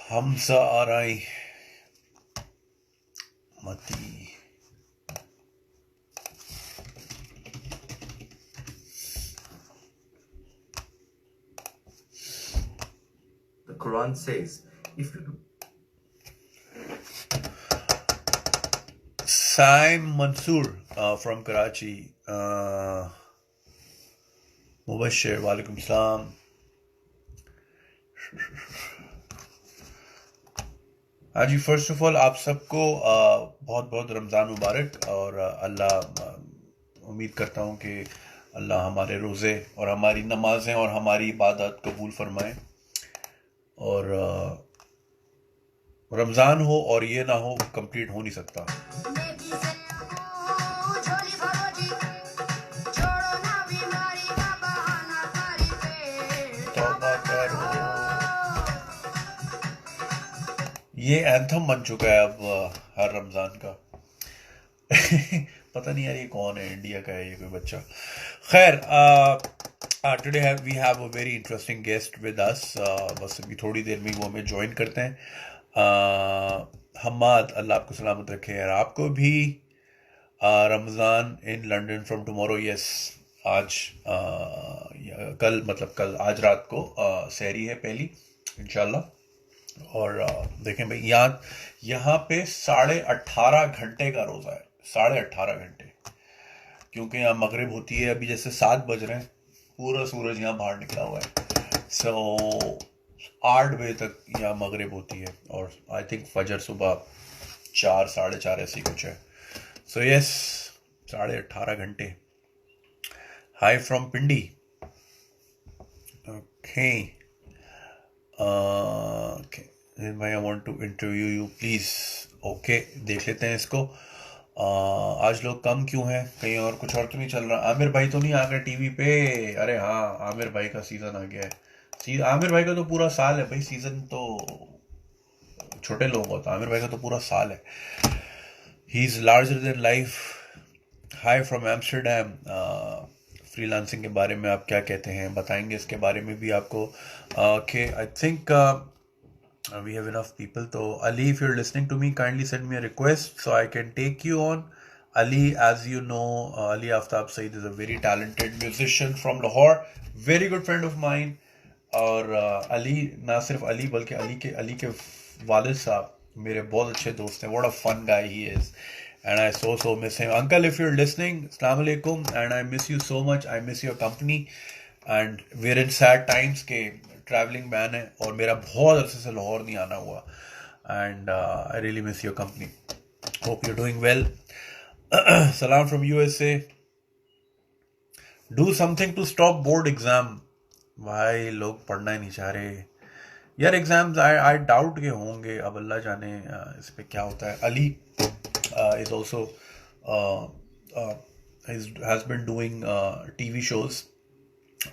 हमजा आराई मती The Quran says, if you do. Saim Mansoor from Karachi. Mubashir, walaikum salam. हाँ जी, first of all आप सबको बहुत बहुत रमज़ान मुबारक। और अल्लाह उम्मीद करता हूँ कि अल्लाह हमारे रोज़े और हमारी नमाजें और हमारी इबादत कबूल फरमाए। और रमज़ान हो और ये ना हो, कंप्लीट हो नहीं सकता। ये एंथम बन चुका है अब हर रमज़ान का। पता नहीं यार ये कौन है, इंडिया का है ये कोई बच्चा। खैर, today we have a very interesting guest with us. बस अभी थोड़ी देर में वो हमें ज्वाइन करते हैं। हम्माद, अल्लाह आपको सलामत रखे यार। आपको भी Ramzan in London from tomorrow. Yes, आज कल, मतलब कल, आज रात को सहरी है पहली इंशाल्लाह। और देखें भाई, यहाँ पे 18.5 घंटे का रोज़ा है। 18.5 घंटे, क्योंकि यहाँ मगरिब होती है। अभी जैसे 7 बज रहे हैं, पूरा सूरज यहाँ बाहर निकला हुआ है। सो 8 बजे तक यहाँ मगरिब होती है। और आई थिंक फजर सुबह 4, 4:30 ऐसी कुछ है। सो यस, 18.5 घंटे। High from Pindi. ओके भाई, I want to interview you please. Okay, देख लेते हैं इसको। आज लोग कम क्यों हैं? कहीं और कुछ और तो नहीं चल रहा? आमिर भाई तो नहीं आ गए टीवी पे? अरे हाँ, आमिर भाई का सीज़न आ गया है। आमिर भाई का तो पूरा साल है भाई। सीज़न तो छोटे लोगों का होता है, आमिर भाई का तो पूरा साल है। He is larger than life. High from Amsterdam. Freelancing के बारे में आप क्या कहते हैं, बताएंगे इसके बारे में भी आपको। कि I think we have enough people. So Ali, if you're listening to me, kindly send me a request so I can take you on. Ali, as you know, Ali Aftab Saeed is a very talented musician from Lahore, very good friend of mine. और अली, ना सिर्फ अली बल्कि अली के वालिद साहब मेरे बहुत अच्छे दोस्त हैं. What a fun guy he is, and I so miss him. Uncle, if you're listening, Assalamu alaikum, and I miss you so much. I miss your company, and we're in sad times के travelling ban है और मेरा बहुत अरसे से लाहौर नहीं आना हुआ. And I really miss your company. Hope you doing well. सलाम from USA. Do something to stop board exam. भाई लोग पढ़ना ही नहीं चाह रहे यार. एग्जाम्स आई डाउट के होंगे, अब अल्लाह जाने इस पे क्या होता है. Ali is also has been doing TV shows.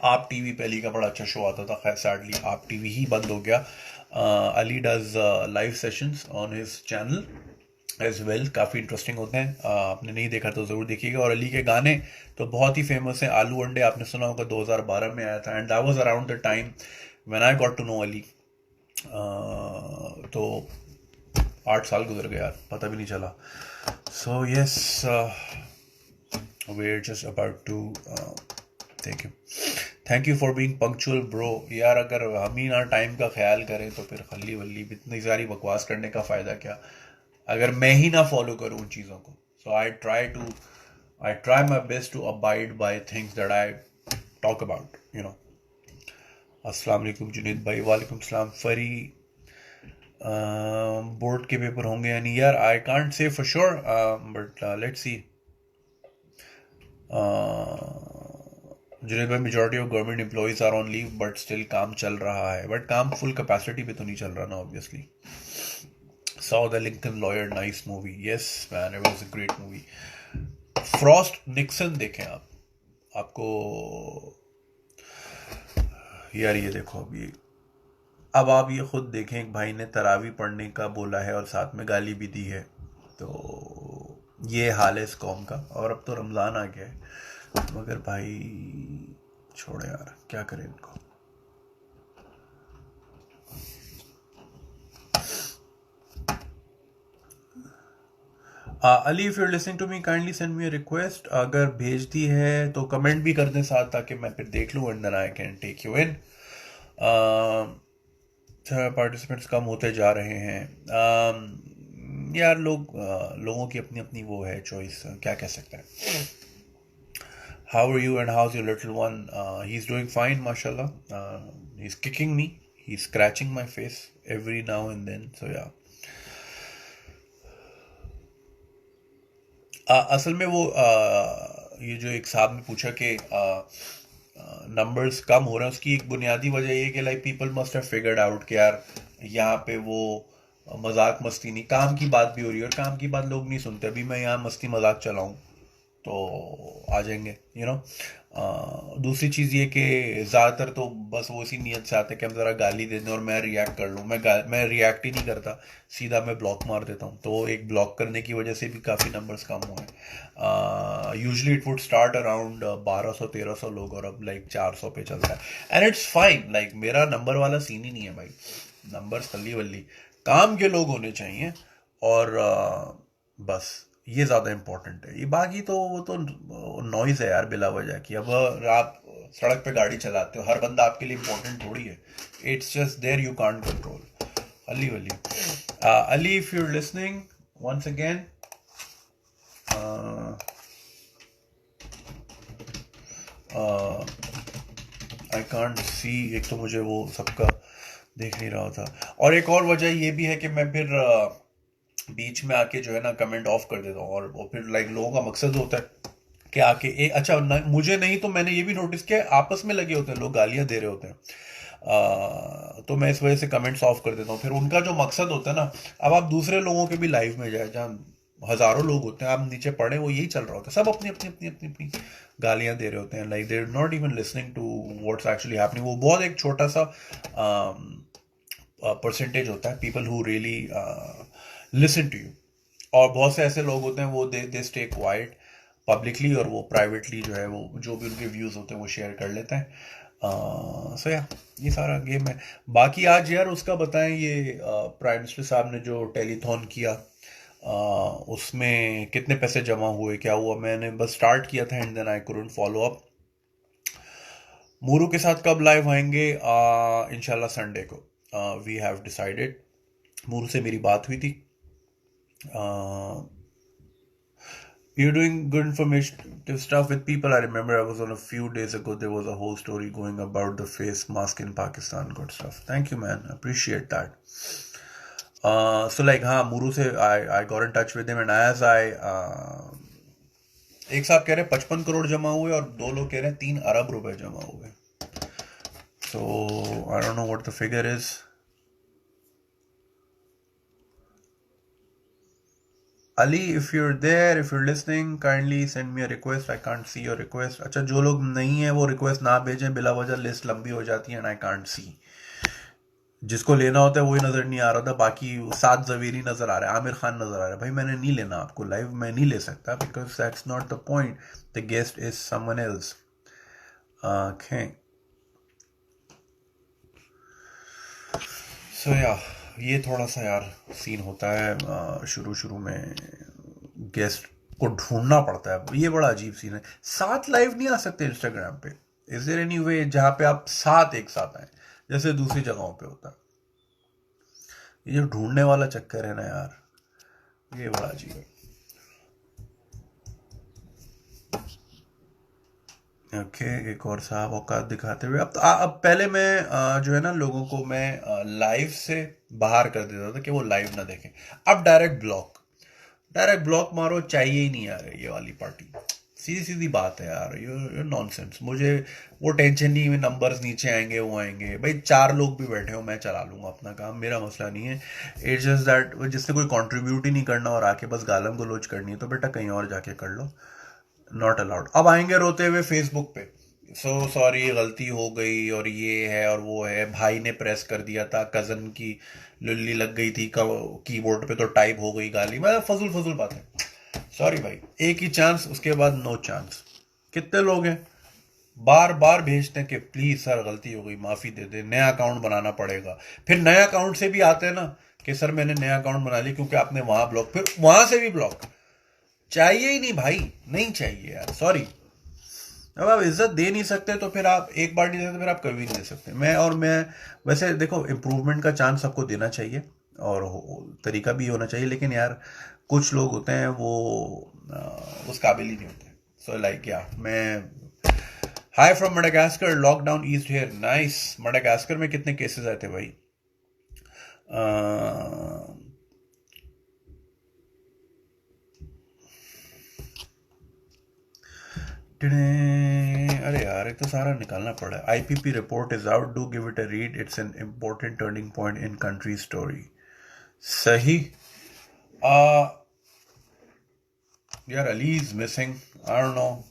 आप टीवी पे अली का बड़ा अच्छा शो आता था. खैर सैडली आप टीवी ही बंद हो गया. Ali does live sessions on his channel as well. काफ़ी इंटरेस्टिंग होते हैं. आपने नहीं देखा तो ज़रूर देखिएगा. और अली के गाने तो बहुत ही फेमस हैं. आलू अंडे आपने सुना होगा, 2012 में आया था. And that was around the time when I got to know Ali. तो 8 साल गुजर गए यार, पता भी नहीं चला. So yes, we are just about to thank you for being punctual bro. यार अगर हम ही ना टाइम का ख्याल करें तो फिर खल्ली वल्ली इतनी सारी बकवास करने का फ़ायदा क्या, अगर मैं ही ना फॉलो करूँ उन चीज़ों को. So I try my best to abide by things that I talk about, you know. अस्सलाम वालेकुम जुनैद भाई. वालेकुम सलाम. फरी, बोर्ड के पेपर होंगे या नहीं? यार I can't say for sure, but let's see. Junaid भाई, majority of government employees are on leave but still काम चल रहा है. बट काम फुल कैपेसिटी पे तो नहीं चल रहा ना, obviously. Saw the Lincoln Lawyer, nice movie. Yes man, it was a great movie. Frost Nixon देखें आप. आपको यार ये देखो अभी, अब आप ये खुद देखें, एक भाई ने तरावी पढ़ने का बोला है और साथ में गाली भी दी है. तो ये हाल है इस कौम का. और अब तो रमज़ान आ गया है, मगर भाई छोड़े यार, क्या करें इनको. Ali, if you are listening to me kindly send me a request. अगर भेज दी है तो कमेंट भी कर दें साथ, ताकि मैं फिर देख लूँ and then I can take you in. Participants कम होते जा रहे हैं. यार लोगों की अपनी अपनी वो है चॉइस, क्या कह सकते हैं. How are you and how's your little one? He's doing fine, mashallah. He's kicking me. He's scratching my face every now and then. So yeah. असल में वो ये जो एक साहब ने पूछा कि नंबर्स कम हो रहे हैं, उसकी एक बुनियादी वजह ये कि like people must have figured out कि यार यहाँ पे वो मजाक मस्ती नहीं, काम की बात भी हो रही है, और काम की बात लोग नहीं सुनते. अभी मैं यहाँ मस्ती मजाक चलाऊँ तो आ जाएंगे, यू नो. दूसरी चीज़ ये कि ज़्यादातर तो बस वो इसी नीयत से आते हैं कि हम ज़रा गाली दे दें और मैं रिएक्ट कर लूँ. मैं रिएक्ट ही नहीं करता, सीधा मैं ब्लॉक मार देता हूँ. तो एक ब्लॉक करने की वजह से भी काफ़ी नंबर्स कम हुए हैं. Usually it would start around 1200-1300 लोग, और अब लाइक 400 पे चल रहा है. एंड इट्स फाइन, लाइक मेरा नंबर वाला सीन ही नहीं है भाई. नंबर्स तल्ली वल्ली, काम के लोग होने चाहिए, और बस ये ज़्यादा इम्पोर्टेंट है. ये बाकी तो वो तो नॉइज़ है यार बिला वजह की. अब आप सड़क पे गाड़ी चलाते हो, हर बंदा आपके लिए इम्पोर्टेंट थोड़ी है. It's just there, you can't control. Ali Wali, Ali, if you are listening once again, I can't see. एक तो मुझे वो सबका देख नहीं रहा था, और एक और वजह ये भी है कि मैं फिर बीच में आके जो है ना कमेंट ऑफ कर देता हूँ, और फिर लाइक लोगों का मकसद होता है कि आके अच्छा मुझे नहीं तो मैंने ये भी नोटिस किया, आपस में लगे होते हैं लोग, गालियां दे रहे होते हैं. तो मैं इस वजह से कमेंट्स ऑफ कर देता हूँ. फिर उनका जो मकसद होता है ना, अब आप दूसरे लोगों के भी लाइव में जाए जहाँ हजारों लोग होते हैं, आप नीचे पढ़े, वो यही चल रहा होता है. सब अपनी अपनी अपनी अपनी अपनी गालियां दे रहे होते हैं. Like they are not even listening to what's actually happening. वो बहुत एक छोटा सा परसेंटेज होता है people who really listen to you. और बहुत से ऐसे लोग होते हैं वो दे स्टे क्वाइट पब्लिकली, और वो प्राइवेटली जो है वो जो भी उनके व्यूज़ होते हैं वो शेयर कर लेते हैं. सो या ये सारा गेम है. बाकी आज यार उसका बताएं, ये प्राइम मिनिस्टर साहब ने जो टेलीथॉन किया, उसमें कितने पैसे जमा हुए, क्या हुआ. मैंने बस स्टार्ट किया था and then I couldn't follow up. मूरू के साथ कब लाइव आएंगे? इंशाल्लाह संडे को. We have decided. मूरू से मेरी बात हुई थी. You're doing good informative stuff with people. I remember I was on a few days ago. There was a whole story going about the face mask in Pakistan. Good stuff. Thank you, man. Appreciate that. So like, हाँ, Muru से I got in touch with him, and as I एक साहब कह रहे हैं 55 करोड़ जमा हुए, और दो लोग कह रहे हैं 3 अरब रुपए जमा हुए. So I don't know what the figure is. Ali, if you're there, if you're listening, kindly send me a request. I can't see your request. अच्छा, जो लोग नहीं है वो रिक्वेस्ट ना भेजें, बिला वजह लिस्ट लंबी हो जाती है, एंड आई कांट सी. जिसको लेना होता है वही नजर नहीं आ रहा था. बाकी सात जवेरी नजर आ रहा है, आमिर खान नजर आ रहा है. भाई मैंने नहीं लेना आपको लाइव, मैं नहीं ले सकता, because that's not the point. The guest is someone else. Okay, so या ये थोड़ा सा यार सीन होता है. शुरू में गेस्ट को ढूंढना पड़ता है, ये बड़ा अजीब सीन है. 7 लाइव नहीं आ सकते इंस्टाग्राम पे? इज देयर एनी वे जहाँ पे आप 7 एक साथ आए, जैसे दूसरी जगहों पे होता है? ये जो ढूंढने वाला चक्कर है ना यार, ये बड़ा अजीब है. ओके, एक और साहब औकात दिखाते हुए. अब पहले मैं जो है ना लोगों को मैं लाइव से बाहर कर देता था कि वो लाइव ना देखें. अब डायरेक्ट ब्लॉक मारो, चाहिए ही नहीं यार ये वाली पार्टी. सीधी सीधी बात है यार, ये नॉनसेंस. मुझे वो टेंशन नहीं है नंबर्स नीचे आएंगे वो आएंगे. भाई 4 लोग भी बैठे हो, मैं चला लूंगा अपना काम, मेरा मसला नहीं है. इट्स जस्ट दैट जिसने कोई कंट्रीब्यूट ही नहीं करना और आके बस गालम गलोच करनी है, तो बेटा कहीं और जाके कर लो. Not allowed. अब आएंगे रोते हुए फेसबुक पे, सो सॉरी गलती हो गई, और ये है और वो है, भाई ने प्रेस कर दिया था, कज़न की लुल्ली लग गई थी कीबोर्ड पे तो टाइप हो गई गाली. मैं फजूल बात है. सॉरी भाई, एक ही चांस, उसके बाद नो चांस. कितने लोग हैं बार बार भेजते हैं कि प्लीज सर गलती हो गई, माफी दे दे, नया अकाउंट बनाना पड़ेगा. फिर नया अकाउंट से भी आते हैं ना कि सर मैंने नया अकाउंट बना लिया क्योंकि आपने वहां ब्लॉक, फिर वहां से भी ब्लॉक. चाहिए ही नहीं भाई, नहीं चाहिए यार, सॉरी। अब आप इज्जत दे नहीं सकते तो फिर आप एक बार नहीं दे सकते, फिर आप कभी नहीं दे सकते। मैं वैसे देखो, इम्प्रूवमेंट का चांस सबको देना चाहिए और तरीका भी होना चाहिए, लेकिन यार कुछ लोग होते हैं वो उस काबिल ही नहीं होते। सो लाइक या मैं हाय from Madagascar, lockdown eased here, nice. Madagascar में कितने केसेस आए थे भाई? अह, अरे यार, एक तो सारा निकालना पड़ा। IPP report is out, do give it a read, it's an important turning point in country story. सही। आ, यार Ali is missing, I don't no.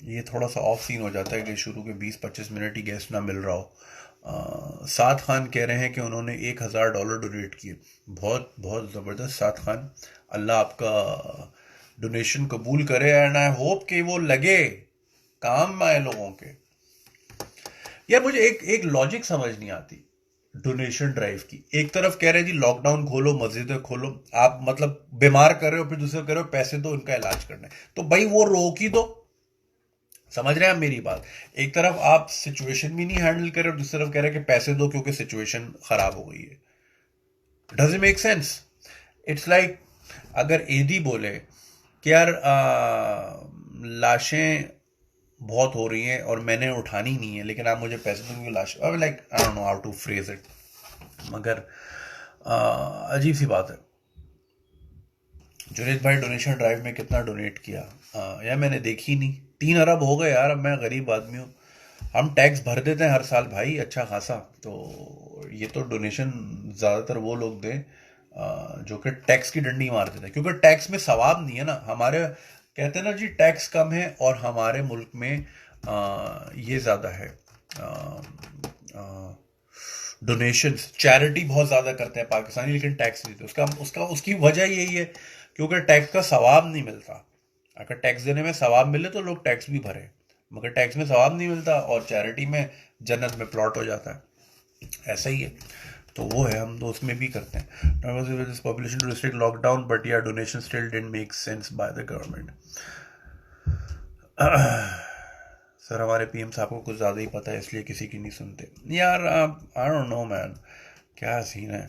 ये थोड़ा सा ऑफ सीन हो जाता है कि शुरू के 20-25 मिनट ही गेस्ट ना मिल रहा हो। साद खान कह रहे हैं कि उन्होंने $1000 डोनेट किए। बहुत बहुत ज़बरदस्त साद खान, अल्लाह आपका डोनेशन कबूल करे एंड आई होप कि वो लगे काम में आए लोगों के। यार मुझे एक एक लॉजिक समझ नहीं आती डोनेशन ड्राइव की। एक तरफ कह रहे हैं जी लॉकडाउन खोलो, मस्जिदें खोलो, आप मतलब बीमार कर रहे हो, फिर दूसरे कह रहे हो पैसे दो, इनका इलाज करना है, तो भाई वो रोक ही दो। समझ रहे हैं आप मेरी बात? एक तरफ आप सिचुएशन भी नहीं हैंडल कर रहे हो, दूसरी तरफ कह रहे हैं कि पैसे दो क्योंकि सिचुएशन खराब हो गई है। Does it make sense? It's like अगर एदी बोले कि यार लाशें बहुत हो रही हैं और मैंने उठानी नहीं है, लेकिन आप मुझे पैसे दो क्योंकि लाश, अब like I don't know how to phrase it, मगर अजीब सी बात है। जुनेद भाई डोनेशन ड्राइव में कितना डोनेट किया? यार मैंने देखी नहीं। 3 अरब हो गए यार, अब मैं गरीब आदमी हूँ। हम टैक्स भर देते हैं हर साल भाई अच्छा खासा, तो ये तो डोनेशन ज़्यादातर वो लोग दें जो कि टैक्स की डंडी मार देते हैं, क्योंकि टैक्स में सवाब नहीं है ना। हमारे कहते हैं ना जी टैक्स कम है, और हमारे मुल्क में ये ज़्यादा है, डोनेशंस, चैरिटी बहुत ज़्यादा करते हैं पाकिस्तानी, लेकिन टैक्स नहीं देते। उसका उसका उसकी वजह यही है क्योंकि टैक्स का सवाब नहीं मिलता। अगर टैक्स देने में सवाब मिले तो लोग टैक्स भी भरे, मगर टैक्स में सवाब नहीं मिलता और चैरिटी में जन्नत में प्लॉट हो जाता है। ऐसा ही है, तो वो है, हम तो उसमें भी करते हैं। Population to restrict lockdown but या donation still didn't make sense by the government. Sir हमारे पीएम साहब को कुछ ज़्यादा ही पता है, इसलिए किसी की नहीं सुनते। यार आई डोंट नो मैन, क्या सीन है।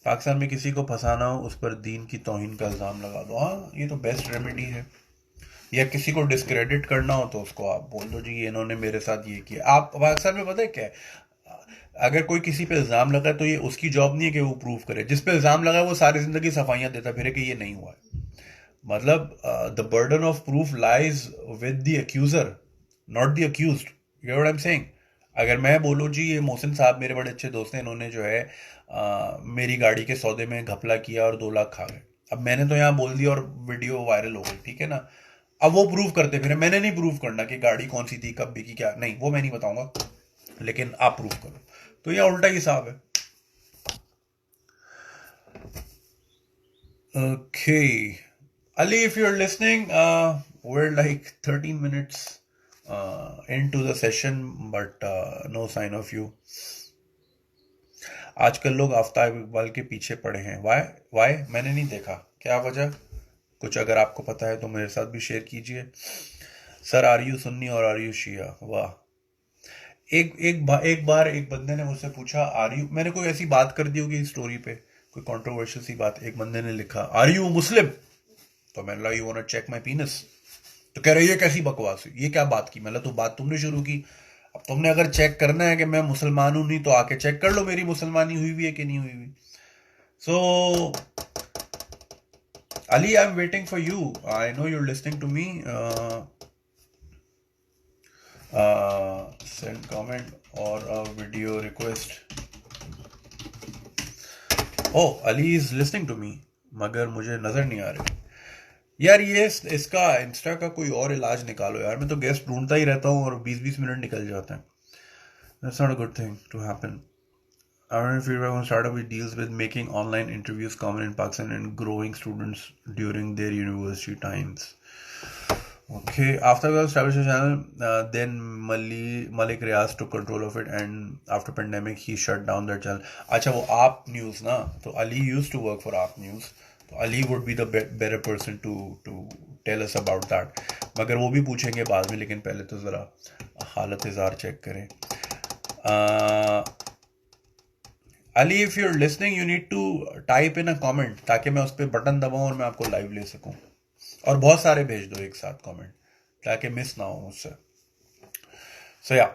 पाकिस्तान में किसी को फंसाना हो, उस पर दीन की तौहीन का इल्ज़ाम लगा दो। हाँ, ये तो बेस्ट रेमेडी है। या किसी को डिस्क्रेडिट करना हो तो उसको आप बोल दो जी इन्होंने मेरे साथ ये किया। आप पाकिस्तान में पता है क्या है, अगर कोई किसी पे इल्ज़ाम लगा तो ये उसकी जॉब नहीं है कि वो प्रूव करे। जिस पे इल्ज़ाम लगा वो सारी ज़िंदगी सफाइयाँ देता फिरे कि ये नहीं हुआ है। मतलब the burden of proof lies with the accuser, not the accused. You know what I am saying? अगर मैं बोलूँ जी ये मोहसिन साहब मेरे बड़े अच्छे दोस्त हैं, इन्होंने जो है मेरी गाड़ी के सौदे में घपला किया और 2 लाख खा गए। अब मैंने तो यहाँ बोल दिया और वीडियो वायरल हो गई, ठीक है ना। अब वो प्रूव करते फिर, मैंने नहीं प्रूव करना कि गाड़ी कौन सी थी, कब बिकी, क्या नहीं, वो मैं नहीं बताऊंगा, लेकिन आप प्रूव करो। तो यह उल्टा हिसाब है। Okay. Ali, if you're listening, we're like 13 minutes into the session, but no sign of you. आजकल लोग आफ्ताब इकबाल के पीछे पड़े हैं। वाई मैंने नहीं देखा, क्या वजह? कुछ अगर आपको पता है तो मेरे साथ भी शेयर कीजिए। सर आर यू सुन्नी और आर यू शिया? वाह। एक बार एक बंदे ने मुझसे पूछा आर यू, मैंने कोई ऐसी बात कर दी होगी स्टोरी पे, कोई कंट्रोवर्शियल सी बात, एक बंदे ने लिखा आर यू मुस्लिम, तो मैंने लगा you want to check my penis. तो कह रही है कैसी बकवास हुई, ये क्या बात की? मतलब तो बात तुमने शुरू की, अब तुमने अगर चेक करना है कि मैं मुसलमान हूं नहीं, तो आके चेक कर लो मेरी मुसलमानी हुई हुई है कि नहीं हुई हुई। सो Ali, I'm waiting for you. I know you're listening to me. Send comment or a video request. Oh, Ali is listening to me, मगर मुझे नजर नहीं आ रही। यार ये इसका इंस्टा का कोई और इलाज निकालो यार, मैं तो गेस्ट ढूंढता ही रहता हूँ और 20-20 मिनट निकल जाते हैं। That's not a good thing to happen. I don't know if you're going to start up with deals with making online interviews common in Pakistan and growing students during their university times. Okay, after we established the channel, then Malik Riaz took control of it, and after pandemic he shut down that channel. अच्छा वो आप news ना, तो Ali used to work for आप news, तो Ali would be the better person to tell us about that, मगर वो भी पूछेंगे बाद में, लेकिन पहले तो ज़रा हालत इज़ार चेक करें. Ali, if you are listening you need to type in a comment, ताकि मैं उस पर बटन दबाऊँ और मैं आपको लाइव ले सकूँ. और बहुत सारे भेज दो एक साथ कमेंट, ताकि मिस ना हो मुझसे. So yeah,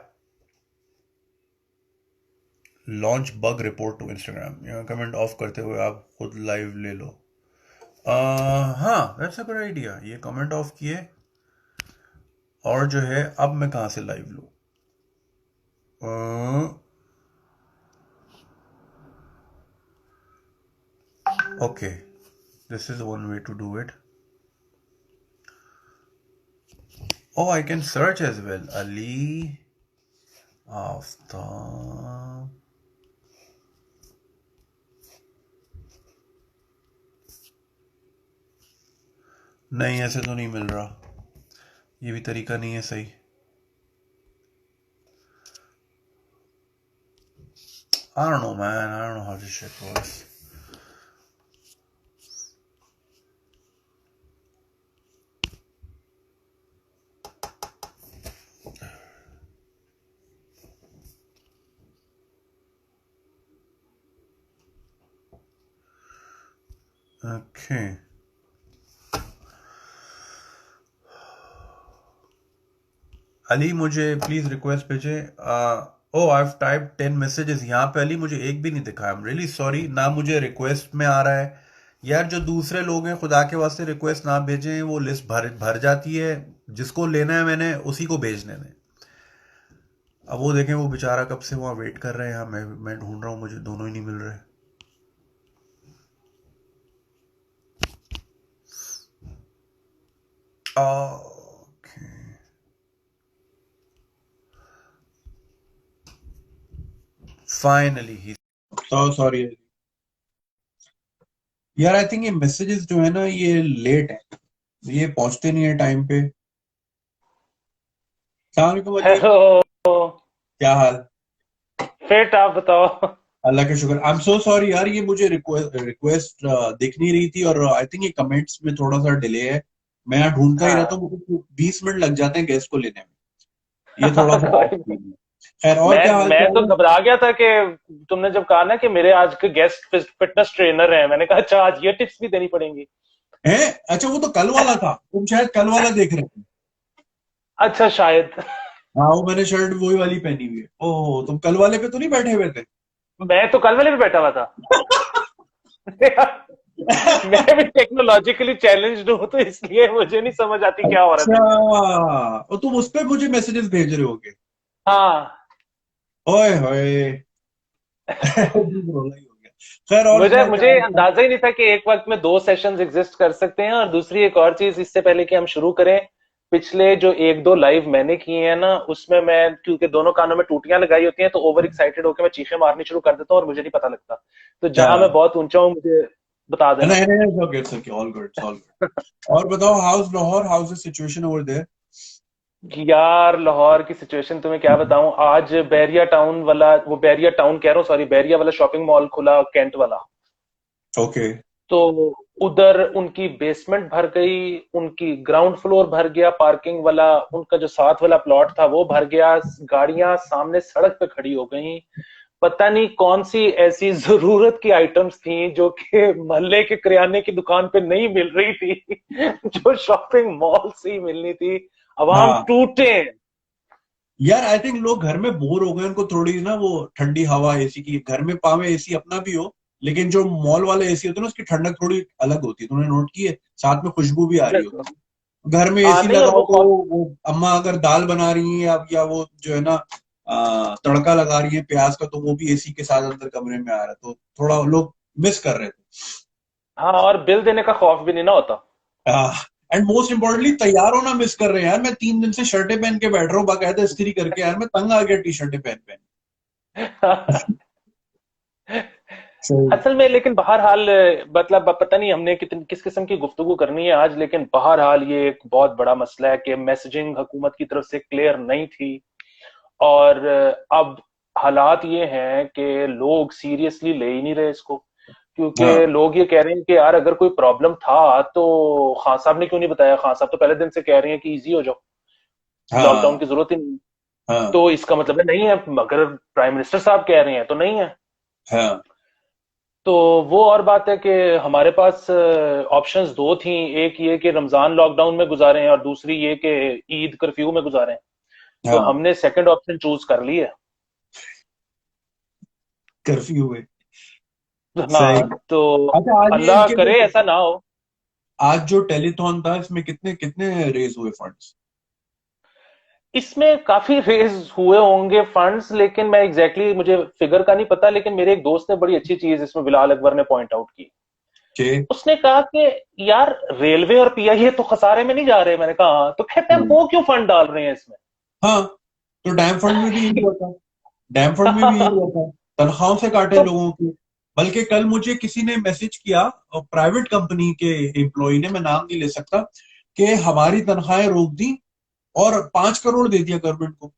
launch bug report to Instagram. Comment off करते हुए आप खुद लाइव ले लो. हाँ, दैट्स अ गुड आइडिया. ये कमेंट ऑफ किए, और जो है अब मैं कहाँ से लाइव लूँ? Okay, this is one way to do it. Oh, I can search as well. Ali Aftab. नहीं, ऐसे तो नहीं मिल रहा. ये भी तरीका नहीं है सही. I don't know, man. I don't know how this shit works. Okay. Ali, मुझे प्लीज रिक्वेस्ट भेजे. ओ, आई हैव टाइप्ड 10 मैसेजेस. यहाँ पे अली मुझे एक भी नहीं दिखा. I am really sorry. ना मुझे रिक्वेस्ट में आ रहा है. यार, जो दूसरे लोग हैं, खुदा के वास्ते रिक्वेस्ट ना भेजें. वो लिस्ट भर भर जाती है. जिसको लेना है मैंने, उसी को भेजने दें. अब वो देखें, वो बेचारा कब से वहाँ वेट कर रहे हैं. मैं ढूंढ रहा हूँ, मुझे दोनों ही नहीं मिल रहे. Okay, finally he. सॉरी यार, आई थिंक ये मैसेजेस जो है ना, ये लेट है. ये पहुंचते नहीं है टाइम पे. अस्सलाम वालेकुम अली. हेलो. क्या हाल? फिट, आप बताओ. अल्लाह का शुक्र. आई एम सो सॉरी यार, ये मुझे रिक्वेस्ट दिख नहीं रही थी, और आई थिंक ये कमेंट्स में थोड़ा सा डिले है. मैं यहाँ ढूंढता ही रहता हाँ. हूँ. मुझे 20 मिनट लग जाते हैं गैस को लेने में. ये थोड़ा सा ऑफ कोई- सीन है. खैर, और मैं क्या हाल मैं चाल तो है? घबरा गया था कि तुमने जब कहा ना कि मेरे आज के गेस्ट फिटनेस ट्रेनर हैं, मैंने कहा अच्छा आज ये टिप्स भी देनी पड़ेंगी. हैं? अच्छा, वो तो कल वाला था. तुम शायद कल वाला देख रहे थे. अच्छा, शायद. हाँ, वो मैंने शर्ट वही वाली पहनी हुई है. ओह, तुम कल वाले पे तो नहीं बैठे हुए थे? मैं तो कल वाले भी बैठा हुआ था. मैं भी टेक्नोलॉजिकली चैलेंज्ड हूँ, तो इसलिए मुझे नहीं समझ आती क्या हो रहा है अच्छा, दुनिया में. और तुम उस पे मुझे मैसेजेस भेज रहे होगे? हाँ. ओए होए. अजीब रोला ही हो गया. खैर, और मुझे सुना, क्या मुझे हाल चाल? अंदाजा ही नहीं था कि एक वक्त में दो सेशंस एग्जिस्ट कर सकते हैं. और दूसरी एक और चीज, इससे पहले कि हम शुरू करें, पिछले जो एक दो लाइव मैंने किए हैं ना, उसमें मैं क्योंकि दोनों कानों में टूटियां लगाई होती हैं, तो ओवर एक्साइटेड होकर मैं चीखें मारनी शुरू कर देता हूँ और मुझे नहीं पता लगता. तो जहां मैं अच्छा. बहुत ऊंचा हूँ, मुझे बता देना. नहीं नहीं, it's okay, it's okay, all good, all good. और बताओ, how's Lahore, how's the situation over there? यार, लाहौर की सिचुएशन तुम्हें क्या बताऊं. आज बैरिया टाउन वाला, वो बैरिया टाउन कह रहा हूँ, सॉरी, बैरिया वाला शॉपिंग मॉल खुला, कैंट वाला. ओके. तो उधर उनकी बेसमेंट भर गई, उनकी ग्राउंड फ्लोर भर गया, पार्किंग वाला उनका जो साथ वाला प्लॉट था वो भर गया. गाड़ियां सामने सड़क पे खड़ी हो गई. पता नहीं कौन सी ऐसी जरूरत की आइटम्स थी जो कि मोहल्ले के किराने की दुकान पे नहीं मिल रही थी, जो शॉपिंग मॉल से ही मिलनी थी. अवाम हाँ टूटे. यार, आई थिंक लोग घर में बोर हो गए. उनको थोड़ी ना वो ठंडी हवा एसी की, घर में पावे एसी अपना भी हो, लेकिन जो मॉल वाले एसी होते हैं ना, उसकी ठंडक थोड़ी अलग होती है. तुमने नोट की है? साथ में खुशबू भी आ रही होती है. घर में हाँ, एसी नहीं, और लगाओ वो तो वो अम्मा अगर दाल बना रही हैं, या वो जो है ना तड़का लगा रही है प्याज का, तो वो भी एसी के साथ अंदर कमरे में आ रहा है. तो थोड़ा लोग मिस कर रहे हाँ, और बिल देने का खौफ भी नहीं ना होता. थे. एंड मोस्ट इम्पोर्टेंटली, तैयार होना मिस कर रहे हैं यार. मैं 3 दिन से शर्टें पहन के बैठ रहा हूँ बाकायदा इस्त्री करके. यार, मैं तंग आ गया टी शर्टें पहन पहन. सही. असल में लेकिन बहरहाल, मतलब अब पता नहीं हमने किस किस्म की गुफ्तगू करनी है आज, लेकिन बहरहाल ये एक बहुत बड़ा मसला है कि मैसेजिंग हुकूमत की तरफ से क्लियर नहीं थी. और अब हालात ये हैं कि लोग सीरियसली ले ही नहीं रहे इसको. क्योंकि हाँ लोग ये कह रहे हैं कि यार अगर कोई प्रॉब्लम था तो खान साहब ने क्यों नहीं बताया, खान साहब तो पहले दिन से कह रहे हैं कि इजी हो जाओ, लॉकडाउन हाँ की जरूरत ही नहीं। हाँ तो इसका मतलब है नहीं है, अगर प्राइम मिनिस्टर साहब कह रहे हैं तो नहीं है। हाँ तो वो और बात है कि हमारे पास ऑप्शंस दो थी, एक ये कि रमजान लॉकडाउन में गुजारें और दूसरी ये कि ईद कर्फ्यू में गुजारें। तो हाँ। हमने सेकंड ऑप्शन चूज कर ली है। कर्फ्यू में। सही। हाँ तो अच्छा, आज ये अल्लाह इनके करे जो ऐसा ना हो। आज जो टेलीथॉन था इसमें कितने कितने रेज हुए फंड्स? इसमें काफी रेज हुए होंगे फंड्स, लेकिन मैं मुझे फिगर का नहीं पता, लेकिन मेरे एक दोस्त ने बड़ी अच्छी चीज इसमें बिलाल अकबर ने पॉइंट आउट की। के उसने कहा कि यार रेलवे और पीआईए तो खसारे में नहीं जा रहे। मैंने कहा हाँ। तो कहते हैं हम्म, वो क्यों फंड डाल रहे हैं इसमें? हाँ, तो डैम फंड में भी यही हुआ था। डैम फंड में भी यही हुआ था, तनख्वाहों से काटे तो लोगों की। बल्कि कल मुझे किसी ने मैसेज किया, प्राइवेट कंपनी के एम्प्लॉय ने, मैं नाम नहीं ले सकता, कि हमारी तनख्वाहें रोक दी और 5 करोड़ दे दिया गवर्नमेंट को।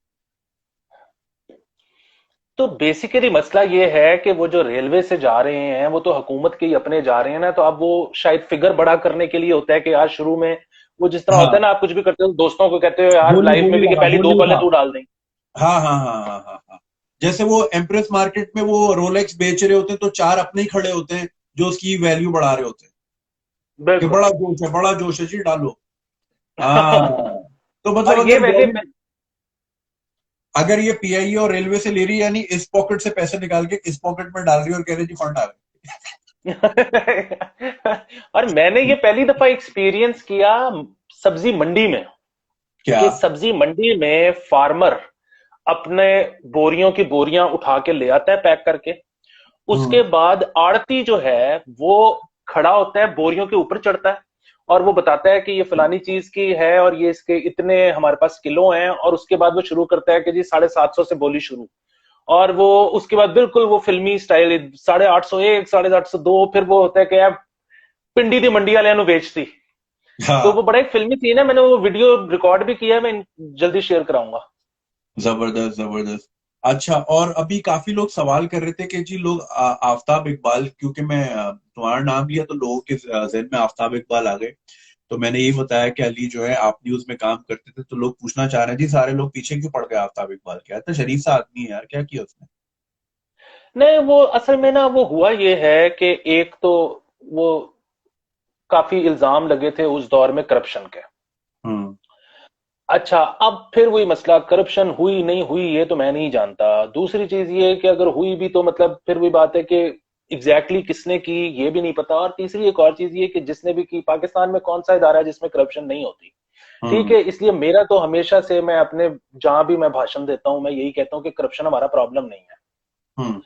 तो बेसिकली मसला ये है कि वो जो रेलवे से जा रहे हैं वो तो हुकूमत के ही अपने जा रहे हैं ना, तो अब वो शायद फिगर बड़ा करने के लिए होता है कि यार शुरू में वो जिस तरह होता है हाँ, ना, आप कुछ भी करते हो दोस्तों को कहते हो यार बोली लाइव में बोली भी कि हाँ, पहली दो बोली कॉलें हाँ, तू डाल दें। हाँ हाँ हाँ हाँ हाँ हाँ। जैसे वो एम्प्रेस मार्केट में वो रोलेक्स बेच रहे होते हैं तो चार अपने ही खड़े होते हैं जो उसकी वैल्यू बढ़ा रहे होते हैं, कि बिल्कुल। बड़ा जोश है, बड़ा जोश है जी, डालो। हाँ। तो मतलब और ये अगर वैसे गवर्नमेंट, अगर ये पीआईए और रेलवे से ले रही है, यानी इस पॉकेट से पैसे निकाल के इस पॉकेट में डाल रही है और कह रही है जी फंड आ गए। और मैंने ये पहली दफा एक्सपीरियंस किया सब्जी मंडी में, क्या? कि सब्जी मंडी में फार्मर अपने बोरियों की बोरियां उठा के ले आता है पैक करके। उसके हम्म बाद आड़ती जो है वो खड़ा होता है, बोरियों के ऊपर चढ़ता है और वो बताता है कि ये फलानी चीज की है और ये इसके इतने हमारे पास किलो हैं, और उसके बाद वो शुरू करता है कि जी 750 से बोली शुरू। और वो उसके बाद बिल्कुल वो फिल्मी स्टाइल 850 1, 850 2, फिर वो होता है कि यार पिंडी दी मंडी वाले बेचती। तो वो हाँ, बड़ा एक फिल्मी सीन है, मैंने वो वीडियो रिकॉर्ड भी किया है, मैं जल्दी शेयर कराऊंगा। जबरदस्त जबरदस्त। अच्छा, और अभी काफी लोग सवाल कर रहे थे कि जी लोग आफताब इकबाल, क्योंकि मैं तुम्हारा नाम लिया तो लोगों के जहन में आफताब इकबाल आ गए। तो मैंने यही बताया कि अली जो है आप न्यूज में काम करते थे, तो लोग पूछना चाह रहे हैं जी सारे लोग पीछे क्यों पड़ गए आफताब इकबाल के, इतना शरीफ सा आदमी है यार, क्या किया उसने? नहीं वो असल में ना वो हुआ ये है कि एक तो वो काफी इल्जाम लगे थे उस दौर में करप्शन के। हम्म अच्छा, अब फिर वही मसला, करप्शन हुई नहीं हुई ये तो मैं नहीं जानता। दूसरी चीज ये कि अगर हुई भी तो मतलब फिर वही बात है कि किसने की ये भी नहीं पता। और तीसरी एक और चीज ये कि जिसने भी की, पाकिस्तान में कौन सा इदारा है जिसमें करप्शन नहीं होती? ठीक हम्म है, इसलिए मेरा तो हमेशा से, मैं अपने जहां भी मैं भाषण देता हूं मैं यही कहता हूं कि करप्शन हमारा प्रॉब्लम नहीं है। हम्म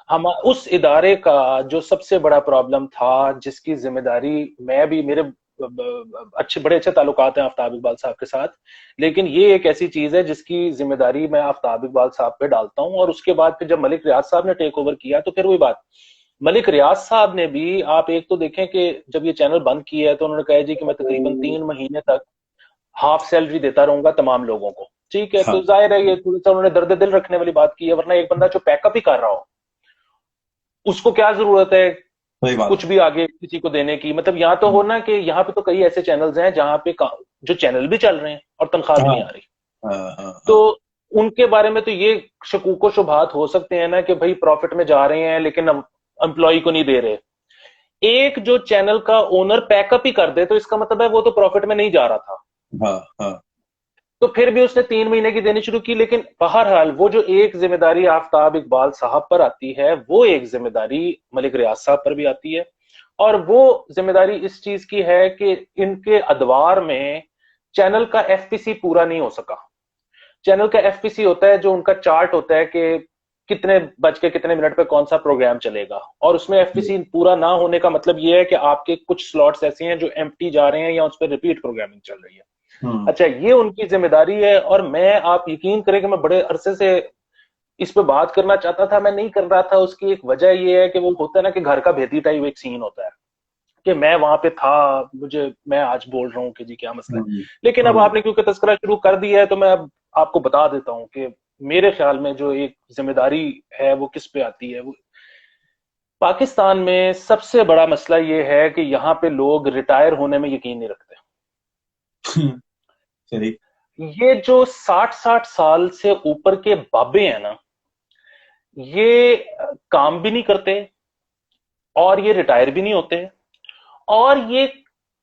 हम उस इदारे का जो सबसे बड़ा प्रॉब्लम था, जिसकी जिम्मेदारी मैं भी, मेरे बड़े अच्छे ताल्लुकात हैं आफ्ताब इकबाल साहब के साथ, लेकिन ये एक ऐसी चीज है जिसकी जिम्मेदारी मैं आफ्ताब इकबाल साहब पे डालता हूं। और उसके बाद फिर जब मलिक रियाज साहब ने टेक ओवर किया तो फिर वही बात, मलिक रियाज साहब ने भी, आप एक तो देखें कि जब ये चैनल बंद किया है तो उन्होंने कहा जी कि मैं तकरीबन 3 महीने तक हाफ सैलरी देता रहूंगा तमाम लोगों को। ठीक है, तो हाँ, जाहिर है ये थोड़ा सा उन्होंने दर्द दिल रखने वाली बात की है, वरना एक बंदा जो पैकअप ही कर रहा हो उसको क्या जरूरत है सही बात कुछ है। भी आगे किसी को देने की? मतलब यहाँ तो हो ना कि यहाँ पे तो कई ऐसे चैनल्स हैं जहां पे जो चैनल भी चल रहे हैं और तनख्वाह भी हाँ नहीं आ रही। हाँ हाँ तो हाँ उनके बारे में तो ये शकूक शुबहात हो सकते हैं ना कि भाई प्रॉफिट में जा रहे हैं लेकिन एम्प्लॉय को नहीं दे रहे। एक जो चैनल का ओनर पैकअप ही कर दे तो इसका मतलब है वो तो प्रॉफिट में नहीं जा रहा था। हाँ हाँ तो फिर भी उसने 3 महीने की देनी शुरू की। लेकिन बहरहाल वो जो एक जिम्मेदारी आफ्ताब इकबाल साहब पर आती है, वो एक जिम्मेदारी मलिक रियाज साहब पर भी आती है। और वो जिम्मेदारी इस चीज की है कि इनके अदवार में चैनल का एफपीसी पूरा नहीं हो सका। चैनल का एफपीसी होता है जो उनका चार्ट होता है कि कितने बज के कितने मिनट पे कौन सा प्रोग्राम चलेगा, और उसमें एफपीसी पूरा ना होने का मतलब ये है कि आपके कुछ स्लॉट्स ऐसे हैं जो एम्प्टी जा रहे हैं या उस पर रिपीट प्रोग्रामिंग चल रही है। हम्म अच्छा, ये उनकी जिम्मेदारी है। और मैं, आप यकीन करें कि मैं बड़े अरसे से इस पे बात करना चाहता था, मैं नहीं कर रहा था। उसकी एक वजह ये है कि वो होता है ना कि घर का भेदी टाइप एक सीन होता है कि मैं वहां पे था, मैं आज बोल रहा हूँ कि जी क्या मसला है। हम्म लेकिन अब हम्म आपने क्योंकि तस्करा शुरू कर दिया है तो मैं अब आपको बता देता हूँ कि मेरे ख्याल में जो एक जिम्मेदारी है वो किस पे आती है। वो पाकिस्तान में सबसे बड़ा मसला ये है कि यहाँ पे लोग रिटायर होने में यकीन नहीं रखते। सही। ये जो 60-60 साल से ऊपर के बाबे हैं ना, ये काम भी नहीं करते और ये रिटायर भी नहीं होते, और ये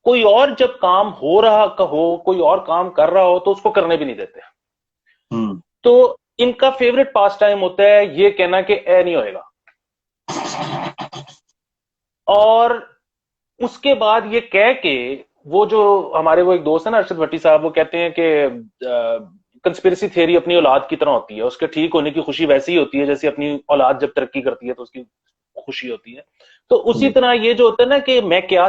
कोई और जब काम हो रहा हो, कोई और काम कर रहा हो तो उसको करने भी नहीं देते। हम्म। तो इनका फेवरेट पास टाइम होता है ये कहना कि ए नहीं होएगा, और उसके बाद ये कह के, वो जो हमारे वो एक दोस्त है ना अरशद भट्टी साहब, वो कहते हैं कि कंस्पिरेसी थियरी अपनी औलाद की तरह होती है, उसके ठीक होने की खुशी वैसी ही होती है जैसे अपनी औलाद जब तरक्की करती है तो उसकी खुशी होती है। तो उसी तरह ये जो होता है ना कि मैं क्या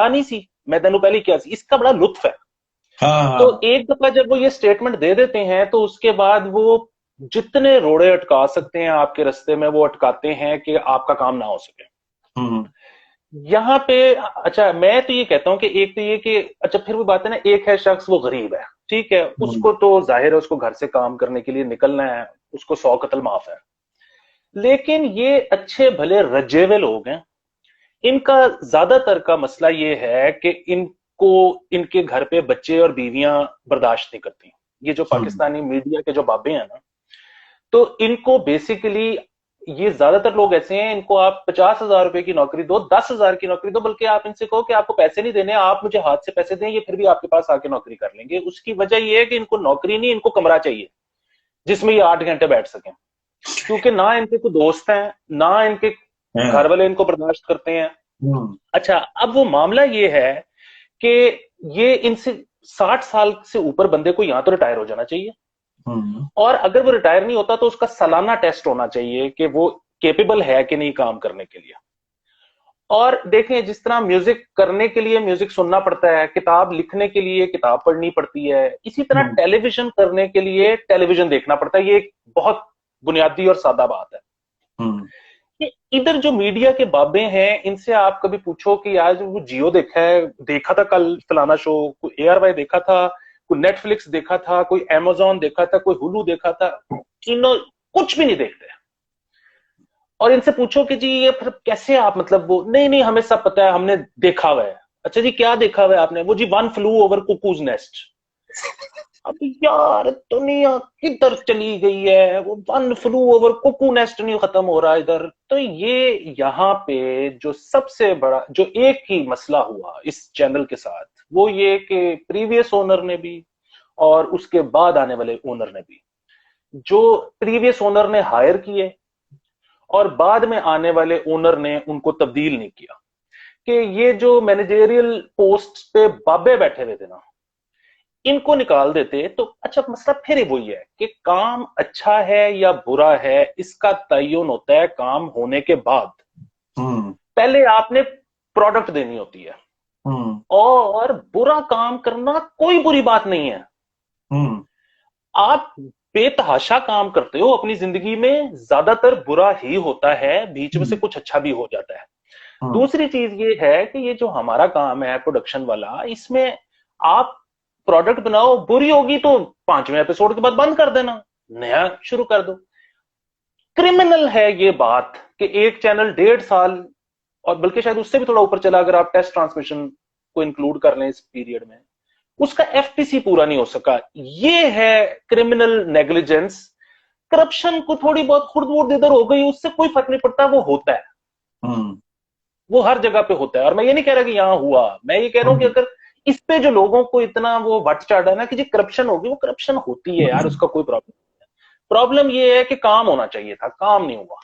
नहीं सी, मैं तेनों पहले क्या सी, इसका बड़ा लुत्फ है। हाँ तो हाँ। एक दफा जब वो ये स्टेटमेंट दे देते हैं तो उसके बाद वो जितने रोड़े अटका सकते हैं आपके रास्ते में वो अटकाते हैं कि आपका काम ना हो सके। हम्म। यहाँ पे अच्छा, मैं तो ये कहता हूं कि एक तो ये कि अच्छा, फिर वो बात है ना, एक है शख्स वो गरीब है, ठीक है, उसको तो जाहिर है उसको घर से काम करने के लिए निकलना है, उसको 100 कत्ल माफ है। लेकिन ये अच्छे भले रजे हुए लोग हैं, इनका ज्यादातर का मसला ये है कि इनको इनके घर पे बच्चे और बीवियां बर्दाश्त नहीं करती। ये जो पाकिस्तानी मीडिया के जो बाबे हैं ना, तो इनको बेसिकली, ये ज्यादातर लोग ऐसे हैं, इनको आप 50,000 रुपए की नौकरी दो, 10,000 की नौकरी दो, बल्कि आप इनसे कहो कि आपको पैसे नहीं देने, आप मुझे हाथ से पैसे दें, ये फिर भी आपके पास आके नौकरी कर लेंगे। उसकी वजह ये है कि इनको नौकरी नहीं, इनको कमरा चाहिए जिसमें ये 8 घंटे बैठ सकें, क्योंकि ना इनके कोई दोस्त हैं, ना इनके घर वाले इनको बर्दाश्त करते हैं। अच्छा, अब वो मामला ये है कि ये इनसे 60 साल से ऊपर बंदे को यहां तो रिटायर हो जाना चाहिए, और अगर वो रिटायर नहीं होता तो उसका सालाना टेस्ट होना चाहिए कि वो केपेबल है कि नहीं काम करने के लिए। और देखें, जिस तरह म्यूजिक करने के लिए म्यूजिक सुनना पड़ता है, किताब लिखने के लिए किताब पढ़नी पड़ती है, इसी तरह टेलीविजन करने के लिए टेलीविजन देखना पड़ता है। ये एक बहुत बुनियादी और सादा बात है कि इधर जो मीडिया के बाबे हैं, इनसे आप कभी पूछो कि आज वो जियो देखा है, देखा था कल फलाना शो, कोई ARY देखा था, कोई नेटफ्लिक्स देखा था, कोई Amazon देखा था, कोई हुलू देखा था, इन कुछ भी नहीं देखते। और इनसे पूछो कि जी ये फिर कैसे आप, मतलब वो नहीं नहीं हमें सब पता है, हमने देखा हुआ है। अच्छा जी, क्या देखा हुआ है आपने? वो जी one flew over cuckoo's nest. अब यार दुनिया किधर चली गई है, वो one flew over cuckoo nest नहीं खत्म हो रहा इधर। तो ये यहाँ पे जो सबसे बड़ा जो एक ही मसला हुआ इस चैनल के साथ, वो ये कि प्रीवियस ओनर ने भी और उसके बाद आने वाले ओनर ने भी, जो प्रीवियस ओनर ने हायर किए और बाद में आने वाले ओनर ने उनको तब्दील नहीं किया, कि ये जो मैनेजेरियल पोस्ट पे बाबे बैठे हुए थे ना, इनको निकाल देते तो अच्छा। मसला फिर वही है कि काम अच्छा है या बुरा है, इसका तयन होता है काम होने के बाद। पहले आपने प्रोडक्ट देनी होती है, और बुरा काम करना कोई बुरी बात नहीं है। आप बेतहाशा काम करते हो अपनी जिंदगी में, ज्यादातर बुरा ही होता है, बीच में से कुछ अच्छा भी हो जाता है। दूसरी चीज ये है कि ये जो हमारा काम है प्रोडक्शन वाला, इसमें आप प्रोडक्ट बनाओ, बुरी होगी तो 5वें एपिसोड के बाद बंद कर देना, नया शुरू कर दो। क्रिमिनल है ये बात कि एक चैनल 1.5 साल, और बल्कि शायद उससे भी थोड़ा ऊपर चला अगर आप टेस्ट ट्रांसमिशन को इंक्लूड कर लें इस पीरियड में, उसका FTC पूरा नहीं हो सका। ये है क्रिमिनल नेग्लिजेंस। करप्शन को थोड़ी बहुत खुर्द-बुर्द इधर हो गई, उससे कोई फर्क नहीं पड़ता, वो होता है, वो हर जगह पे होता है। और मैं ये नहीं कह रहा कि यहां हुआ, मैं ये कह रहा हूं कि अगर इस पे जो लोगों को इतना वो वट चढ़ा है ना कि जी करप्शन होगी, वो करप्शन होती है यार, उसका कोई प्रॉब्लम नहीं है। प्रॉब्लम ये है कि काम होना चाहिए था, काम नहीं हुआ।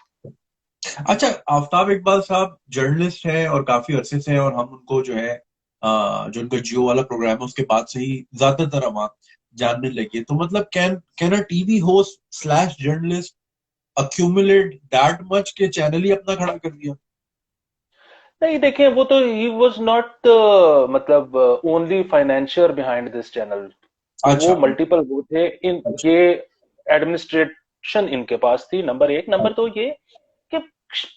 अच्छा, आफ्ताब इकबाल साहब जर्नलिस्ट हैं और काफी अरसे से हैं, और हम उनको जो है जो उनका जियो वाला प्रोग्राम है उसके बाद से ही ज्यादातर हम जानने लगे। तो मतलब can a TV host slash journalist accumulate that much के चैनल ही अपना खड़ा कर दिया? नहीं देखें, वो तो ही वॉज नॉट मतलब only financier behind this channel. अच्छा। वो मल्टीपल वो थे इन, अच्छा। ये एडमिनिस्ट्रेशन इनके पास थी, नंबर 1। नंबर 2 ये कि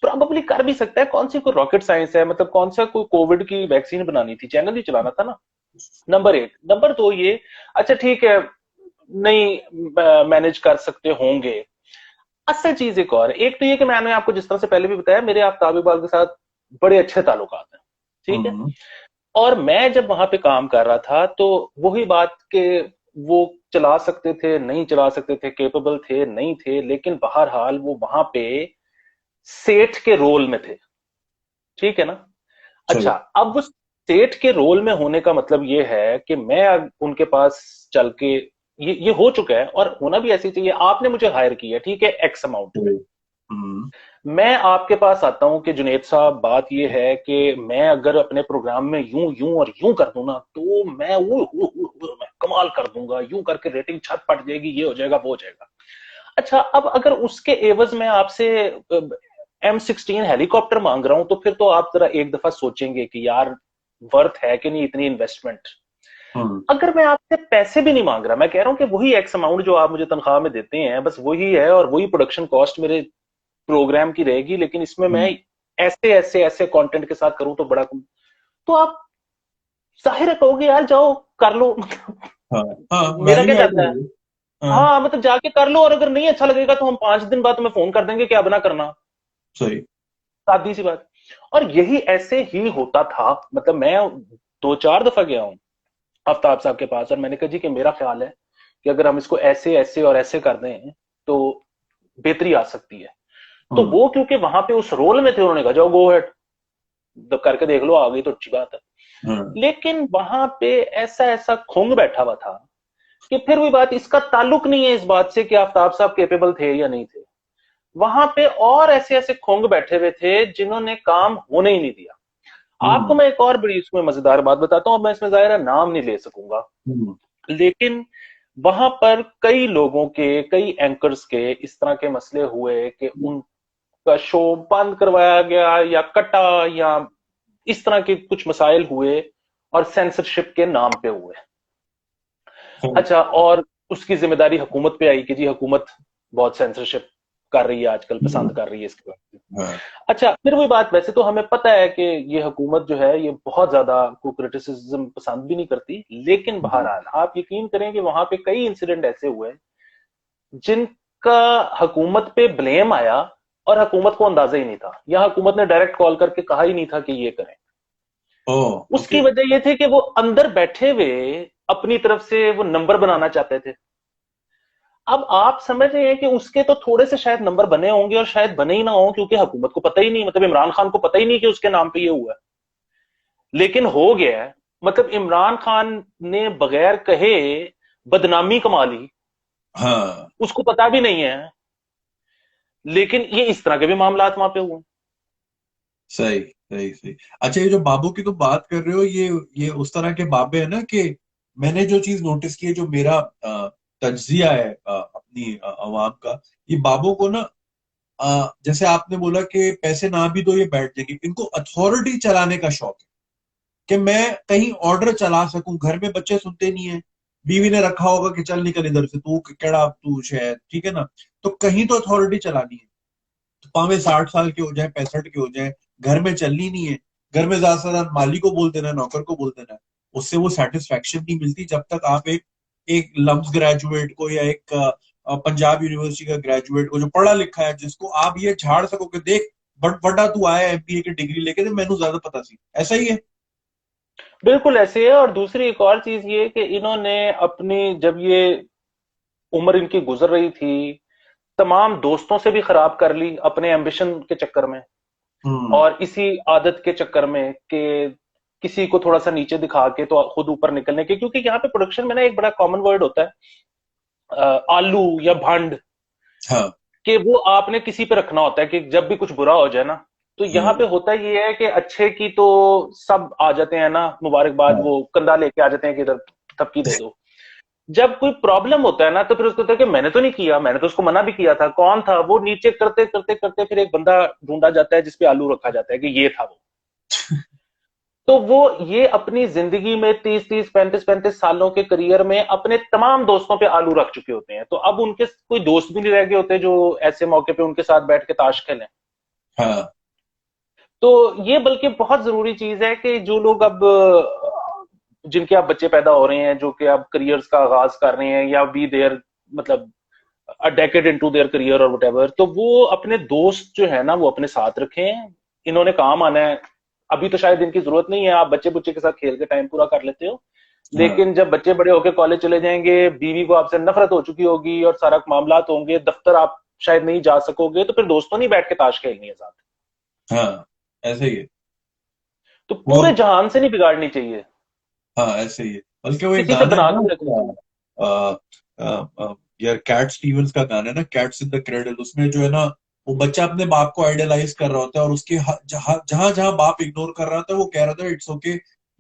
प्रोबेबली कर भी सकता है, कौन सी कोई रॉकेट साइंस है, मतलब कौन सा कोई कोविड की वैक्सीन बनानी थी, चैनल ही चलाना था ना, नंबर 1। नंबर 2 ये, अच्छा ठीक है, नहीं मैनेज कर सकते होंगे। असल चीज एक और है। एक तो ये कि मैंने आपको जिस तरह से पहले भी बताया, मेरे आफ्ताब इकबाल के साथ बड़े अच्छे ताल्लुकात हैं, ठीक है। हम्म और मैं जब वहां पे काम कर रहा था तो वही बात के वो चला सकते थे नहीं चला सकते थे, केपेबल थे नहीं थे, लेकिन बहरहाल वो वहां पे सेठ के रोल में थे, ठीक है ना। अच्छा, सही। अब वो सेठ के रोल में होने का मतलब ये है कि मैं अब उनके पास चल के, ये हो चुका है और होना भी ऐसे ही चाहिए। आपने मुझे हायर किया, ठीक है, एक्स अमाउंट, सही। हम्म मैं आपके पास आता हूं कि जुनेद साहब बात यह है कि मैं अगर अपने प्रोग्राम में यूं यूं और यूं कर दूं ना, तो मैं मैं कमाल कर दूंगा, यूं करके रेटिंग छत पट जाएगी, ये हो जाएगा वो हो जाएगा। अच्छा, अब अगर उसके एवज में आपसे M16 हेलीकॉप्टर मांग रहा हूं, तो फिर तो आप जरा एक दफा सोचेंगे कि यार वर्थ है कि नहीं इतनी इन्वेस्टमेंट। हम्म अगर मैं आपसे पैसे भी नहीं मांग रहा, मैं कह रहा हूं कि वही एक्स अमाउंट जो आप मुझे तनख्वाह में देते हैं बस वही है, और वही प्रोडक्शन कॉस्ट मेरे प्रोग्राम की रहेगी, लेकिन इसमें मैं हम्म, ऐसे ऐसे ऐसे कंटेंट के साथ करूं तो बड़ा कम, तो आप जाहिर है कहोगे यार जाओ कर लो। हाँ हाँ, मेरा क्या वैल्यू ऐड जाता है। होगी। हाँ। हाँ मतलब जाके कर लो, और अगर नहीं अच्छा लगेगा तो हम 5 दिन बाद तुम्हें फोन कर देंगे कि अब ना करना, सही। सादी सी बात। और यही ऐसे ही होता था, मतलब मैं 2-4 दफा गया हूं आफ्ताब साहब के पास, और मैंने कहा जी कि मेरा ख्याल है कि अगर हम इसको ऐसे ऐसे और ऐसे कर दें तो बेहतरी आ सकती है। तो हम्म वो क्योंकि वहां पे उस रोल में थे, उन्होंने कहा जाओ गो हेड, करके देख लो, आ गई तो अच्छी बात है। हाँ। लेकिन वहां पे ऐसा ऐसा खोंग बैठा हुआ था कि फिर भी बात, इसका ताल्लुक नहीं है इस बात से कि आफ्ताब साहब केपेबल थे या नहीं थे, वहां पे और ऐसे ऐसे खोंग बैठे हुए थे जिन्होंने काम होने ही नहीं दिया। आपको हम्म मैं एक और बड़ी इसमें मजेदार बात बताता हूं, मैं इसमें जाहिर है नाम नहीं ले सकूंगा, हम्म लेकिन वहां पर कई लोगों के, कई एंकर्स के इस तरह के मसले हुए कि उनका शो बंद करवाया गया या कटा, या इस तरह के कुछ मसाइल हुए, और सेंसरशिप के नाम पे हुए। सही। अच्छा, और उसकी जिम्मेदारी हुकूमत पे आई कि जी हुकूमत बहुत सेंसरशिप कर रही है आजकल, पसंद हम्म, कर रही है इसके बाद। हाँ। अच्छा, फिर वही बात, वैसे तो हमें पता है कि ये हुकूमत जो है ये बहुत ज्यादा को क्रिटिसिज्म पसंद भी नहीं करती, लेकिन हम्म बहरहाल आप यकीन करें कि वहां पे कई इंसिडेंट ऐसे हुए जिनका हुकूमत पे ब्लेम आया और हुकूमत को अंदाजा ही नहीं था, या हुकूमत ने डायरेक्ट कॉल करके कहा ही नहीं था कि ये करें। ओ। उसकी ओके। वजह ये थी कि वो अंदर बैठे हुए अपनी तरफ से वो नंबर बनाना चाहते थे। अब आप समझ रहे हैं कि उसके तो थोड़े से शायद नंबर बने होंगे, और शायद बने ही ना हो, क्योंकि हुकूमत को पता ही नहीं, मतलब इमरान खान को पता ही नहीं कि उसके नाम पे ये हुआ है, लेकिन हो गया है। मतलब इमरान खान ने बगैर कहे बदनामी कमा ली, हाँ। उसको पता भी नहीं है, लेकिन ये इस तरह के भी मामला वहां पे हुए। सही सही सही। अच्छा, ये जो बाबू की तो बात कर रहे हो, ये उस तरह के बाबे हैं ना कि मैंने जो चीज नोटिस की है, जो मेरा तज्जिया है अपनी अवाम का, ये बाबू को ना जैसे आपने बोला कि पैसे ना भी दो ये बैठ जाएंगे, इनको अथॉरिटी चलाने का शौक है कि मैं कहीं ऑर्डर चला सकूं। घर में बच्चे सुनते नहीं है, बीवी ने रखा होगा कि चल निकल इधर से, तू केड़ा तू शायद, ठीक है ना। तो कहीं तो अथॉरिटी चलानी है, तो पावे 60 साल के हो जाए 65 के हो जाए, घर में चलनी नहीं है। घर में ज्यादा से ज्यादा माली को बोल देना, नौकर को बोल देना, उससे वो सेटिस्फेक्शन नहीं मिलती जब तक आप एक एक लम्स ग्रेजुएट को या एक पंजाब यूनिवर्सिटी का ग्रेजुएट को जो पढ़ा लिखा है, जिसको आप ये झाड़ सको कि देख बड़ा तू आया एमबीए की डिग्री लेके, तो मैनू ज्यादा पता सी, ऐसा ही है। बिल्कुल ऐसे है। और दूसरी एक और चीज ये कि इन्होंने अपनी, जब ये उम्र इनकी गुजर रही थी, तमाम दोस्तों से भी खराब कर ली अपने एम्बिशन के चक्कर में, हम्म और इसी आदत के चक्कर में कि किसी को थोड़ा सा नीचे दिखा के तो खुद ऊपर निकलने के, क्योंकि यहाँ पे प्रोडक्शन में ना एक बड़ा कॉमन वर्ड होता है, आलू या भंड, हाँ। कि वो आपने किसी पे रखना होता है कि जब भी कुछ बुरा हो जाए ना, तो यहाँ हम्म पे होता ये है कि अच्छे की तो सब आ जाते हैं ना, मुबारकबाद, हाँ। वो कंधा लेके आ जाते हैं कि इधर थपकी दे दो। जब कोई प्रॉब्लम होता है ना, तो फिर उसको कहते हैं कि मैंने तो नहीं किया, मैंने तो उसको मना भी किया था, कौन था वो, नीचे करते करते करते फिर एक बंदा ढूंढा जाता है जिसपे आलू रखा जाता है कि ये था वो। तो वो ये अपनी जिंदगी में 30-30 35-35 सालों के करियर में अपने तमाम दोस्तों पे आलू रख चुके होते हैं, तो अब उनके कोई दोस्त भी नहीं रह गए होते जो ऐसे मौके पे उनके साथ बैठ के ताश खेलें। हाँ। तो ये बल्कि बहुत जरूरी चीज है कि जो लोग अब जिनके अब बच्चे पैदा हो रहे हैं, जो कि अब करियर्स का आगाज कर रहे हैं, या बी देयर, मतलब a decade into their career और व्हाटएवर, तो वो अपने दोस्त जो है ना वो अपने साथ रखें, इन्होंने काम आना है। अभी तो शायद इनकी जरूरत नहीं है, आप बच्चे बुच्चे के साथ खेल के टाइम पूरा कर लेते हो, हाँ लेकिन जब बच्चे बड़े होके कॉलेज चले जाएंगे, बीवी को आपसे नफरत हो चुकी होगी और सारा मामलात होंगे, दफ्तर आप शायद नहीं जा सकोगे, तो फिर दोस्तों नहीं बैठ के ताश खेलनी है साथ। हाँ, ऐसे ही है तो वो। पूरे जहान से नहीं बिगाड़नी चाहिए, हाँ, ऐसे ही है। बल्कि वो एक किसी से गाना है बना ना, के रखनी चाहिए। आ, यार कैट स्टीवंस का गाना है ना, कैट्स इन द क्रेडल, उसमें जो है ना, वो बच्चा अपने बाप को आइडलाइज कर रहा होता है, और उसके जहां जहां जहां बाप इग्नोर कर रहा था, वो कह रहा था it's okay,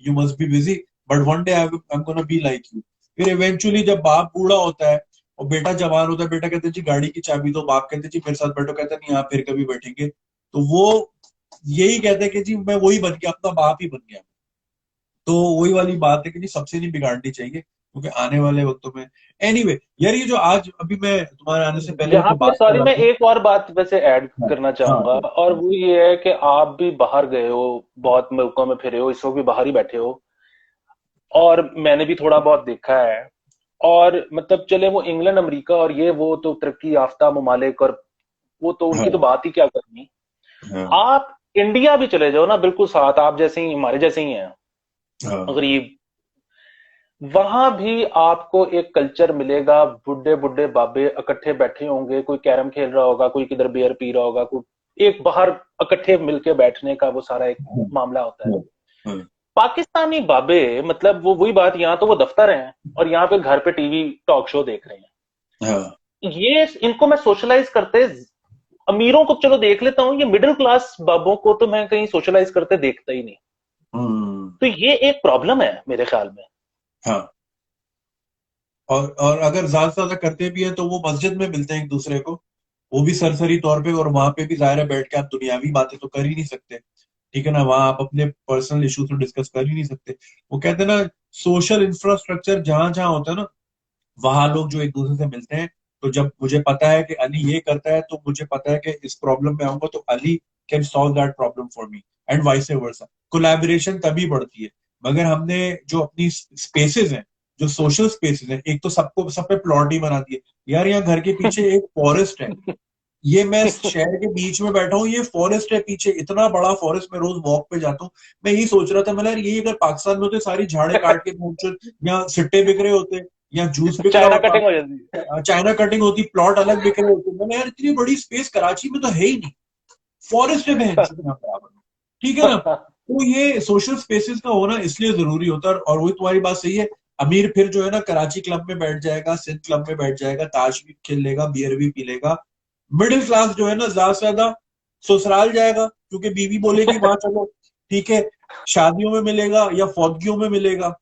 you must be busy, but one day I am gonna be like you. फिर इवेंचुअली जब बाप बूढ़ा होता है और बेटा जवान होता है, बेटा कहते हैं जी गाड़ी की चाबी दो, बाप कहते हैं जी मेरे साथ बैठो, कहते हैं नहीं आप फिर कभी बैठेंगे। तो वो यही कहते हैं कि जी मैं वही बन गया, अपना बाप ही बन गया। तो वही वाली बात है कि जी सबसे नहीं बिगाड़नी चाहिए, क्योंकि आने वाले वक्तों में एनीवे यार, ये जो आज अभी मैं तुम्हारे आने से पहले यहाँ जो पे बात कर सॉरी, रहा मैं था। एक और बात वैसे ऐड हाँ करना हाँ चाहूंगा, और वो ये है कि आप भी बाहर गए हो, बहुत मुल्कों में फिरे हो, इस वक्त भी बाहर ही बैठे हो, और मैंने भी थोड़ा बहुत देखा है। और मतलब चले वो इंग्लैंड अमेरिका और ये वो तो तरक्की याफ्ता ममालिक, और वो तो उनकी तो हाँ बात ही क्या करनी। हाँ आप इंडिया भी चले जाओ ना, बिल्कुल साथ आप जैसे ही, हमारे जैसे ही हैं, हाँ गरीब, वहां भी आपको एक कल्चर मिलेगा, बुड्ढे बुड्ढे बाबे इकट्ठे बैठे होंगे, कोई कैरम खेल रहा होगा, कोई किधर बियर पी रहा होगा, कोई एक बाहर इकट्ठे मिलके बैठने का वो सारा एक हाँ मामला होता है। हाँ हाँ पाकिस्तानी बाबे, मतलब वो वही बात, यहाँ तो वो दफ्तर हैं और यहाँ पे घर पे टीवी टॉक शो देख रहे हैं। हाँ, ये इनको मैं सोशलाइज करते, अमीरों को चलो देख लेता हूँ, ये मिडिल क्लास बाबों को तो मैं कहीं सोशलाइज करते देखता ही नहीं। हम्म, तो ये एक प्रॉब्लम है मेरे ख्याल में। हाँ। और अगर ज्यादा से ज्यादा करते भी है तो वो मस्जिद में मिलते हैं एक दूसरे को, वो भी सरसरी तौर पे, और वहां पे भी जाहिर है बैठ के आप दुनियावी बातें तो कर ही नहीं सकते, ठीक है ना, वहां आप अपने पर्सनल इशू तो डिस्कस कर ही नहीं सकते। वो कहते हैं ना, सोशल इंफ्रास्ट्रक्चर जहां जहां होता है ना, वहां लोग जो एक दूसरे से मिलते हैं। तो जब मुझे पता है कि अली ये करता है, तो मुझे पता है कि इस प्रॉब्लम में आऊंगा तो Ali can solve that problem for me, and vice versa. Collaboration तभी बढ़ती है। मगर हमने जो अपनी स्पेसेस हैं, जो सोशल स्पेसेस हैं, एक तो सबको सब पे प्लॉट ही बना दिए। यार यहाँ घर के पीछे एक फॉरेस्ट है, ये मैं शहर के बीच में बैठा हूँ, ये फॉरेस्ट है पीछे, इतना बड़ा फॉरेस्ट, मैं रोज वॉक पे जाता हूँ। मैं यही सोच रहा था, मैं यार यही अगर पाकिस्तान में होते, सारी झाड़े काट के पहुंच, या सिट्टे बिक रहे होते, या जूस बिक रहा चाइना होता, कटिंग हो जाती है। चाइना कटिंग होती, प्लॉट अलग बिक रहे होते। मैंने यार इतनी बड़ी स्पेस कराची में तो है ही नहीं, फॉरेस्ट है बहन चुदना बराबर में, ठीक है ना। तो ये सोशल स्पेसेस का होना इसलिए जरूरी होता है। और वही तुम्हारी बात सही है, अमीर फिर जो है ना कराची क्लब में बैठ जाएगा, सिंध क्लब में बैठ जाएगा, ताश भी खेल लेगा, बियर भी पी लेगा। मिडिल क्लास जो है ना ज्यादा से ज्यादा ससुराल जाएगा, क्योंकि बीवी बोलेगी वहां चलो, ठीक है, शादियों में मिलेगा या फौतगियों में मिलेगा।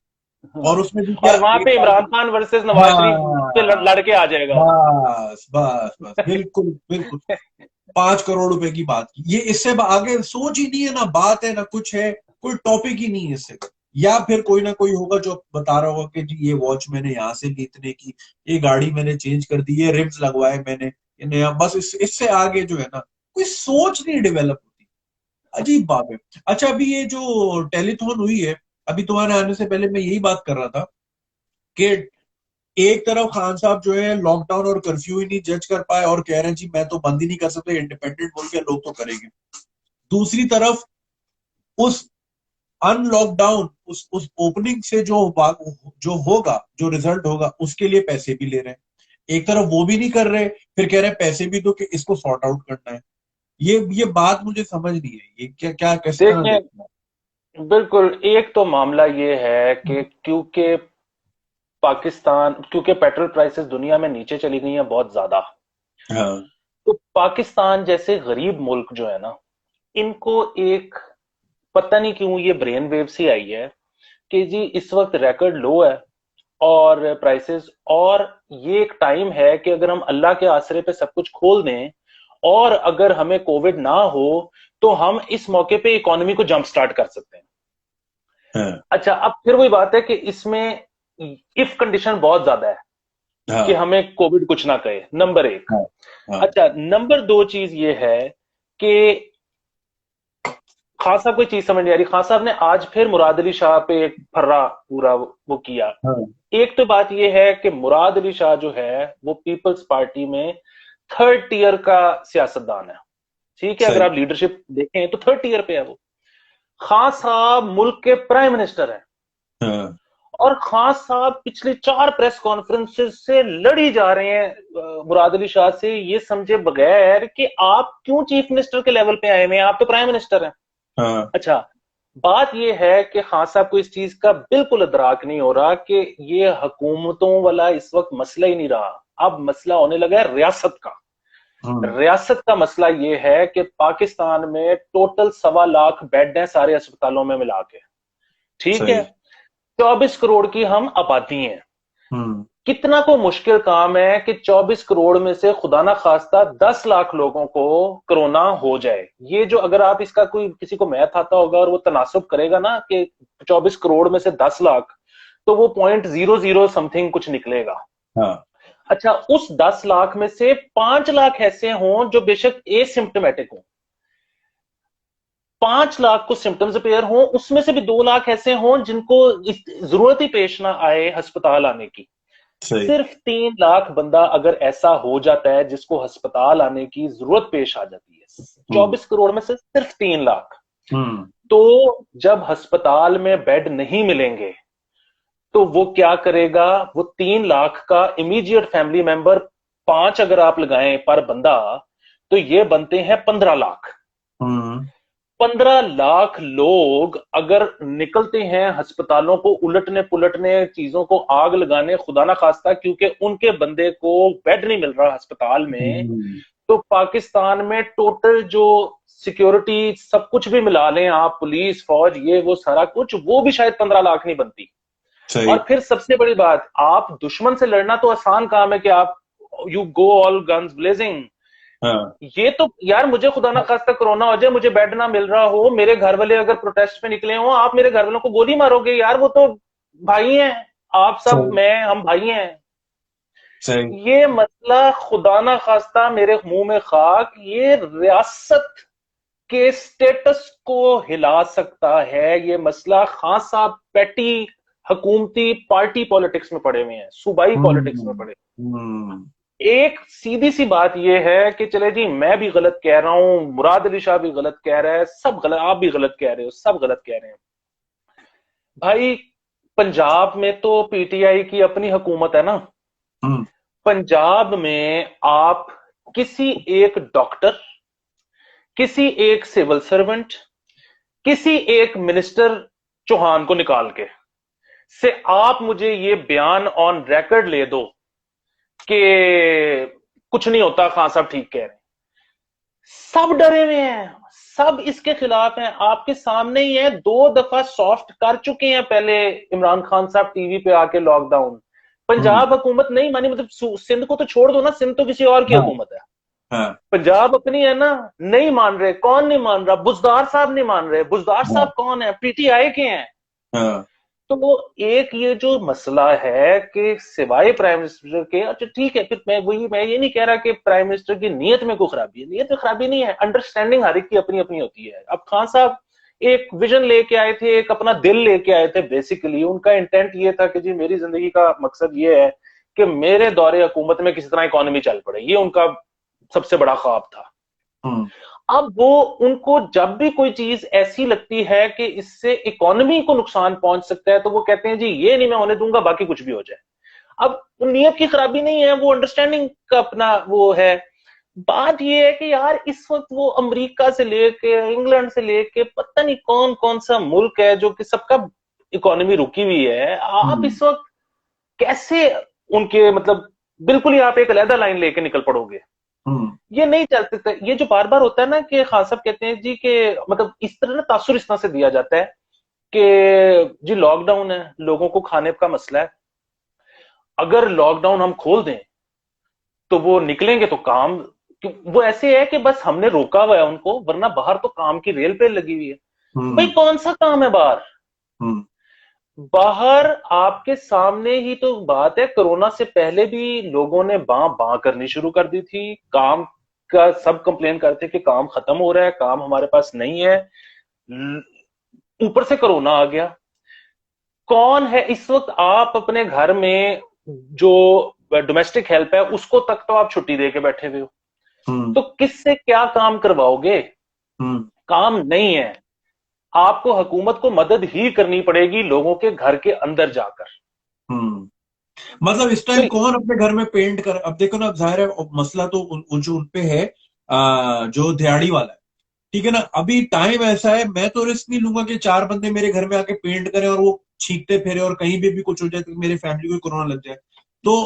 और उसमें भी क्या, और वहां एक पे साल इमरान की। खान वर्सेस नवाज शरीफ पे हाँ, लड़के आ जाएगा। बस बस बस, बिल्कुल बिल्कुल। 5 करोड़ रुपए की बात की, ये इससे आगे सोच ही नहीं है, ना बात है ना कुछ है, कोई टॉपिक ही नहीं है इससे। या फिर कोई ना कोई होगा जो बता रहा होगा कि जी ये वॉच मैंने यहाँ से ली इतने की, ये गाड़ी मैंने चेंज कर दी, ये रिम्स लगवाए मैंने, ये नया, बस इससे आगे जो है ना कोई सोच नहीं डेवलप होती। अजीब बात है। अच्छा, अभी ये जो टेलीथॉन हुई है, अभी तुम्हारे आने से पहले मैं यही बात कर रहा था कि एक तरफ खान साहब जो है लॉकडाउन और कर्फ्यू ही नहीं जज कर पाए, और कह रहे हैं जी मैं तो बंद ही नहीं कर सकता, इंडिपेंडेंट बोल के लोग तो करेंगे। दूसरी तरफ उस अनलॉकडाउन, उस ओपनिंग से जो होगा, जो रिजल्ट होगा, उसके लिए पैसे भी ले रहे हैं। एक तरफ वो भी नहीं कर रहे, फिर कह रहे हैं पैसे भी दो कि इसको सॉर्ट आउट करना है। ये बात मुझे समझ नहीं है, ये क्या क्या किस तरह देखिए, देखना बिल्कुल, एक तो मामला ये है कि क्योंकि पाकिस्तान, क्योंकि पेट्रोल प्राइसेस दुनिया में नीचे चली गई हैं बहुत ज्यादा, है। हाँ तो पाकिस्तान जैसे गरीब मुल्क जो है ना, इनको एक, पता नहीं क्यों ये ब्रेन वेव सी आई है कि जी इस वक्त रिकॉर्ड लो है और प्राइसेस, और ये एक टाइम है कि अगर हम अल्लाह के आसरे पे सब कुछ खोल दें, और अगर हमें कोविड ना हो, तो हम इस मौके पे इकोनॉमी को जंप स्टार्ट कर सकते हैं। हाँ अच्छा, अब फिर वही बात है कि इसमें इफ कंडीशन बहुत ज्यादा है कि हाँ हमें कोविड कुछ ना कहे, नंबर एक। हाँ हाँ अच्छा, नंबर दो चीज ये है कि खान साहब कोई चीज समझ नहीं आ रही। खान साहब ने आज फिर मुराद अली शाह पे एक फर्रा पूरा वो किया। हाँ एक तो बात ये है कि मुराद अली शाह जो है वो पीपल्स पार्टी में थर्ड टीयर का सियासतदान है। ठीक है, अगर सही। आप लीडरशिप देखें तो थर्ड टीयर पे है वो। खान साहब मुल्क के प्राइम मिनिस्टर हैं, हाँ और खान साहब पिछले 4 प्रेस कॉन्फ्रेंसेस से लड़ी जा रहे हैं मुराद अली शाह से, ये समझे बगैर कि आप क्यों चीफ मिनिस्टर के लेवल पे आए हुए हैं, आप तो प्राइम मिनिस्टर हैं। हाँ अच्छा, बात यह है कि खान साहब को इस चीज का बिल्कुल अदराक नहीं हो रहा कि ये हुकूमतों वाला इस वक्त मसला ही नहीं रहा, अब मसला होने लगा है रियासत का। हम्म, रियासत का मसला यह है कि पाकिस्तान में टोटल 1.25 लाख बेड हैं सारे अस्पतालों में मिला के। ठीक है, सही। 24 करोड़ की हम आबादी हैं। हम्म, कितना को मुश्किल काम है कि 24 करोड़ में से खुदा ना खास्ता 10 लाख लोगों को कोरोना हो जाए। ये जो, अगर आप इसका कोई किसी को मैथ आता होगा और वो तनासुब करेगा ना कि 24 करोड़ में से 10 लाख, तो वो 0.00 समथिंग कुछ निकलेगा। हाँ अच्छा, उस 10 लाख में से 5 लाख ऐसे हों जो बेशक एसिम्प्टोमेटिक हों, 5 लाख को सिम्टम्स अपेयर हों, उसमें से भी 2 लाख ऐसे हों जिनको जरूरत ही पेश ना आए अस्पताल आने की। सही। सिर्फ 3 लाख बंदा अगर ऐसा हो जाता है जिसको अस्पताल आने की जरूरत पेश आ जाती है, हम्म 24 करोड़ में से सिर्फ 3 लाख, हम्म तो जब अस्पताल में बेड नहीं मिलेंगे तो वो क्या करेगा? वो 3 लाख का इमीडिएट फैमिली मेंबर 5 अगर आप लगाएं पर बंदा, तो ये बनते हैं 15 लाख। हम्म 15 लाख लोग अगर निकलते हैं अस्पतालों को उलटने पुलटने, चीजों को आग लगाने, खुदा ना खास्ता क्योंकि उनके बंदे को बेड नहीं मिल रहा अस्पताल में, हम्म, तो पाकिस्तान में टोटल जो सिक्योरिटी सब कुछ भी मिला लें आप, पुलिस फौज ये वो सारा कुछ, वो भी शायद 15 लाख नहीं बनती। सही। और फिर सबसे बड़ी बात, आप दुश्मन से लड़ना तो आसान काम है कि आप you go all guns blazing. हाँ ये तो यार, मुझे खुदा ना खास्ता कोरोना हो जाए, मुझे बेड ना मिल रहा हो, मेरे घर वाले अगर प्रोटेस्ट पे निकले हो, आप मेरे घर वालों को गोली मारोगे यार, वो तो भाई हैं, आप सब, सही। मैं, हम भाई हैं। सही। ये मसला खुदा ना खास्ता मेरे मुंह में खाक, ये रियासत के स्टेटस को हिला सकता है ये मसला। खान साहब पैटी हुकूमती पार्टी पॉलिटिक्स में पड़े हुए हैं, सूबाई पॉलिटिक्स में हम्म पड़े। हम्म एक सीधी सी बात यह है कि चले जी, मैं भी गलत कह रहा हूं, मुराद अली शाह भी गलत कह रहा है, सब गलत, आप भी गलत कह रहे हो, सब गलत कह रहे हैं भाई। पंजाब में तो पीटीआई की अपनी हुकूमत है ना। हम्म पंजाब में आप किसी एक डॉक्टर, किसी एक सिविल सर्वेंट, किसी एक मिनिस्टर चौहान को निकाल के से आप मुझे ये बयान ऑन रिकॉर्ड ले दो कि कुछ नहीं होता, खान साहब ठीक कह रहे हैं। सब डरे हुए हैं, सब इसके खिलाफ हैं, आपके सामने ही है। 2 दफा सॉफ्ट कर चुके हैं पहले इमरान खान साहब टीवी पे आके लॉकडाउन। हम्म, पंजाब हुकूमत नहीं मानी, मतलब सिंध को तो छोड़ दो ना, सिंध तो किसी और की हाँ हुकूमत है। हाँ पंजाब अपनी है ना, नहीं मान रहे। कौन नहीं मान रहा? बुजदार साहब नहीं मान रहे। बुजदार हाँ साहब कौन है? पीटीआई के हैं। हाँ तो वो एक ये जो मसला है कि सिवाय प्राइम मिनिस्टर के, अच्छा ठीक है, फिर मैं ये नहीं कह रहा कि प्राइम मिनिस्टर की नीयत में कोई खराबी है, नीयत में खराबी नहीं है, अंडरस्टैंडिंग हर एक की अपनी अपनी होती है। अब खान साहब एक विजन लेके आए थे, एक अपना दिल लेके आए थे। बेसिकली उनका इंटेंट ये था कि जी मेरी जिंदगी का मकसद ये है कि मेरे दौरे हुकूमत में किसी तरह इकोनॉमी चल पड़े, ये उनका सबसे बड़ा ख्वाब था। हम्म अब वो, उनको जब भी कोई चीज ऐसी लगती है कि इससे इकोनॉमी को नुकसान पहुंच सकता है, तो वो कहते हैं जी ये नहीं मैं होने दूंगा, बाकी कुछ भी हो जाए। अब नीयत की खराबी नहीं है, वो अंडरस्टैंडिंग का अपना वो है। बात ये है कि यार इस वक्त वो अमेरिका से लेके इंग्लैंड से लेके पता नहीं कौन कौन सा मुल्क है जो कि सबका इकोनॉमी रुकी हुई है, आप हम्म इस वक्त कैसे उनके, मतलब बिल्कुल ही आप एक अलहदा लाइन लेके निकल पड़ोगे? हम्म, ये नहीं चल सकता। ये जो बार बार होता है ना कि खान साहब कहते हैं जी के, मतलब इस तरह ना तासुर इस तरह से दिया जाता है कि जी लॉकडाउन है, लोगों को खाने का मसला है, अगर लॉकडाउन हम खोल दें तो वो निकलेंगे तो काम, वो ऐसे है कि बस हमने रोका हुआ है उनको, वरना बाहर तो काम की रेल पे लगी हुई है। भाई हम्म कौन सा काम है बाहर? हम्म, बाहर आपके सामने ही तो बात है, कोरोना से पहले भी लोगों ने बां बां करनी शुरू कर दी थी। काम का सब कंप्लेन करते कि काम खत्म हो रहा है, काम हमारे पास नहीं है। ऊपर से कोरोना आ गया। कौन है इस वक्त, आप अपने घर में जो डोमेस्टिक हेल्प है उसको तक तो आप छुट्टी दे के बैठे हुए हो, हम्म तो किससे क्या काम करवाओगे? हम्म काम नहीं है। आपको हुकूमत को मदद ही करनी पड़ेगी लोगों के घर के अंदर जाकर। हम्म मतलब इस तो टाइम कौन अपने घर में पेंट कर, अब देखो ना, अब जाहिर है मसला तो जो उन पे है, जो दिहाड़ी वाला है, ठीक है ना। अभी टाइम ऐसा है, मैं तो रिस्क नहीं लूंगा कि 4 बंदे मेरे घर में आके पेंट करें और वो छींकते फिरे और कहीं भी कुछ हो जाए तो मेरे फैमिली को कोरोना लग जाए। तो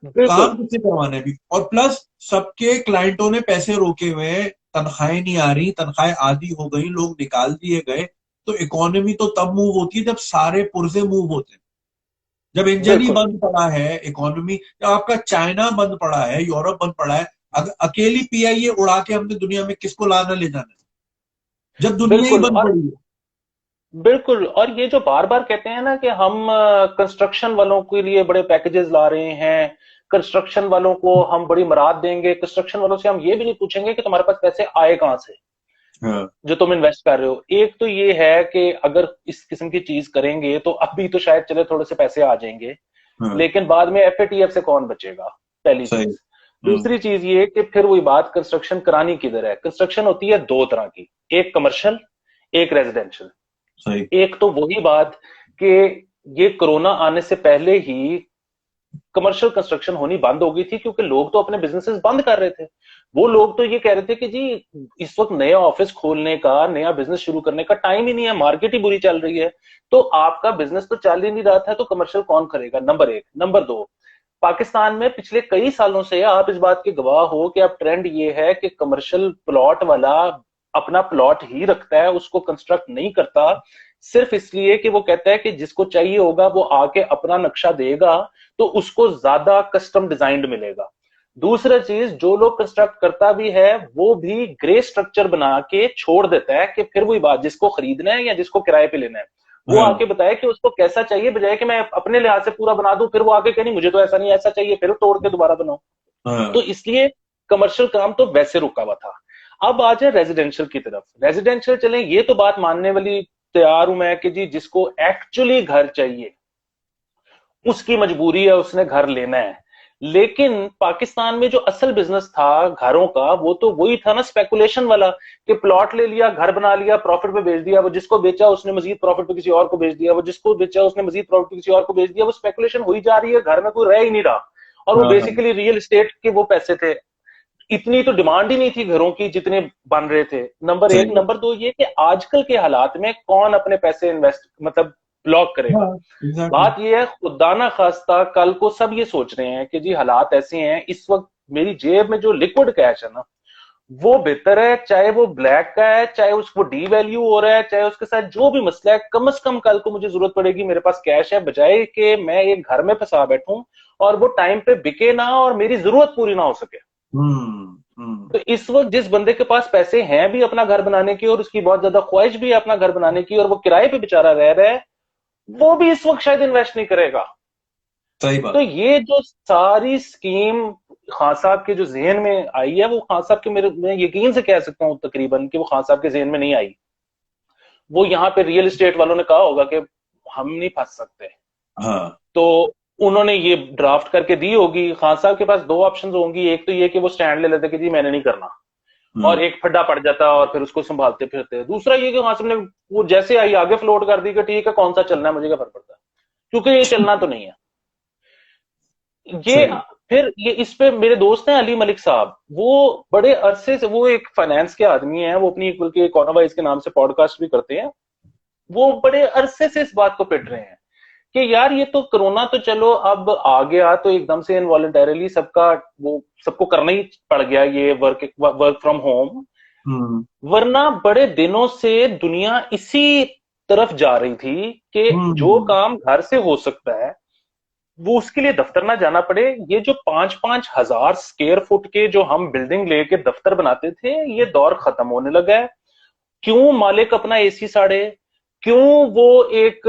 काम बिल्कुल किससे करवाना है अभी? और प्लस सबके क्लाइंटों ने पैसे रोके हुए हैं, तनख्वाहें नहीं आ रही, तनख्वाहें आधी हो गई, लोग निकाल दिए गए। तो इकोनॉमी तो तब मूव होती है जब सारे पुर्जे मूव होते हैं। जब इंजन ही बिल्कुल बंद पड़ा है, इकोनॉमी, जब आपका चाइना बंद पड़ा है, यूरोप बंद पड़ा है, अगर अकेली पीआईए उड़ा के हमने दुनिया में किसको लाना ले जाना है जब दुनिया ही बिल्कुल बंद और पड़ी है? बिल्कुल, और ये जो बार बार कहते हैं ना कि हम कंस्ट्रक्शन वालों के लिए बड़े पैकेजेस ला रहे हैं, कंस्ट्रक्शन वालों को हम बड़ी मराद देंगे, कंस्ट्रक्शन वालों से हम ये भी नहीं पूछेंगे कि तुम्हारे पास पैसे आए कहां से हाँ जो तुम इन्वेस्ट कर रहे हो। एक तो ये है कि अगर इस किस्म की चीज करेंगे तो अभी तो शायद चले थोड़े से पैसे आ जाएंगे, हाँ लेकिन बाद में एफएटीएफ से कौन बचेगा, पहली सही। चीज। दूसरी चीज ये कि फिर वही बात, कंस्ट्रक्शन करानी किधर है? कंस्ट्रक्शन होती है दो तरह की, एक कमर्शियल, एक रेजिडेंशियल। सही। एक तो वही बात कि ये कोरोना आने से पहले ही कमर्शियल कंस्ट्रक्शन होनी बंद हो गई थी, क्योंकि लोग तो अपने बिजनेसेस बंद कर रहे थे। वो लोग तो ये कह रहे थे कि जी इस वक्त नया ऑफिस खोलने का, नया बिजनेस शुरू करने का टाइम ही नहीं है, मार्केट ही बुरी चल रही है। तो आपका बिजनेस तो चल ही नहीं रहा था, तो कमर्शियल कौन करेगा? नंबर एक। नंबर दो, पाकिस्तान में पिछले कई सालों से आप इस बात के गवाह हो कि अब ट्रेंड ये है कि कमर्शियल प्लॉट वाला अपना प्लॉट ही रखता है, उसको कंस्ट्रक्ट नहीं करता, सिर्फ इसलिए कि वो कहता है कि जिसको चाहिए होगा वो आके अपना नक्शा देगा तो उसको ज्यादा कस्टम डिजाइंड मिलेगा। दूसरा चीज, जो लोग कंस्ट्रक्ट करता भी है वो भी ग्रे स्ट्रक्चर बना के छोड़ देता है कि फिर वही बात, जिसको खरीदना है या जिसको किराए पे लेना है वो हाँ आके बताए कि उसको कैसा चाहिए, बजाय कि मैं अपने लिहाज से पूरा बना दूं, फिर वो आके कहे नहीं मुझे तो ऐसा नहीं ऐसा चाहिए, फिर तोड़ के दोबारा बनाओ। तो हाँ इसलिए कमर्शियल काम तो वैसे रुका हुआ था। अब आ जाए रेजिडेंशियल की तरफ। रेजिडेंशियल चले, ये तो बात मानने वाली तैयार हूं मैं कि जी जिसको एक्चुअली घर चाहिए उसकी मजबूरी है, उसने घर लेना है। लेकिन पाकिस्तान में जो असल बिजनेस था घरों का, वो तो वही था ना, स्पेकुलेशन वाला, कि प्लॉट ले लिया, घर बना लिया, प्रॉफिट पे बेच दिया, वो जिसको बेचा उसने मजीद प्रॉफिट पे किसी और को बेच दिया, वो जिसको बेचा उसने मजीद प्रॉफिट पे किसी और को बेच दिया। वो स्पेकुलेशन हुई जा रही है, घर में कोई रह ही नहीं रहा। और वो हाँ हाँ बेसिकली रियल एस्टेट के वो पैसे थे। इतनी तो डिमांड ही नहीं थी घरों की जितने बन रहे थे, नंबर एक। सही है। नंबर दो ये कि आजकल के हालात में कौन अपने पैसे इन्वेस्ट मतलब ब्लॉक करेगा? हाँ एग्जैक्टली। बात यह है, खुदा ना खास्ता कल को सब ये सोच रहे हैं कि जी हालात ऐसे हैं इस वक्त, मेरी जेब में जो लिक्विड कैश है ना वो बेहतर है, चाहे वो ब्लैक का है, चाहे उसको डी वैल्यू हो रहा है, चाहे उसके साथ जो भी मसला है, कम से कम कल को मुझे जरूरत पड़ेगी मेरे पास कैश है, बजाय कि मैं एक घर में फंसा बैठूं और वो टाइम पे बिके ना और मेरी जरूरत पूरी ना हो सके। तो इस वक्त जिस बंदे के पास पैसे हैं भी अपना घर बनाने की और उसकी बहुत ज्यादा ख्वाहिश भी है अपना घर बनाने की और वो किराए पे बेचारा रह रहा है, वो भी इस वक्त शायद इन्वेस्ट नहीं करेगा। सही तो बात। ये जो सारी स्कीम खान साहब के जो जहन में आई है, वो खान साहब के, मेरे मैं यकीन से कह सकता हूं तकरीबन कि वो खान साहब के जहन में नहीं आई। वो यहाँ पे रियल एस्टेट वालों ने कहा होगा कि हम नहीं फंस सकते, हाँ तो उन्होंने ये ड्राफ्ट करके दी होगी। खान साहब के पास दो ऑप्शन होंगी, एक तो ये कि वो स्टैंड ले लेते कि जी मैंने नहीं करना, और हम्म एक फड्डा पड़ जाता और फिर उसको संभालते फिरते। दूसरा ये कि खान साहब ने वो जैसे आई आगे फ्लोट कर दी कि ठीक है कौन सा चलना है, मुझे क्या फर्क पड़ता है, क्योंकि ये चलना तो नहीं है ये। सही। फिर ये इस पे मेरे दोस्त हैं अली मलिक साहब, वो बड़े अरसे से, वो एक फाइनेंस के आदमी हैं, वो अपनी बल्कि इकोनोवाइज के नाम से पॉडकास्ट भी करते हैं। वो बड़े अरसे से इस बात को पिट रहे हैं कि यार ये तो कोरोना तो चलो अब आ गया तो एकदम से इनवॉलंटरली सबका वो सबको करना ही पड़ गया ये वर्क फ्रॉम होम, हम्म वरना बड़े दिनों से दुनिया इसी तरफ जा रही थी कि जो हम्म काम घर से हो सकता है वो उसके लिए दफ्तर ना जाना पड़े। ये जो 5-5 हजार स्क्वायर फुट के जो हम बिल्डिंग लेके दफ्तर बनाते थे, ये दौर खत्म होने लगा है। क्यों मालिक अपना एसी साड़े, क्यों वो एक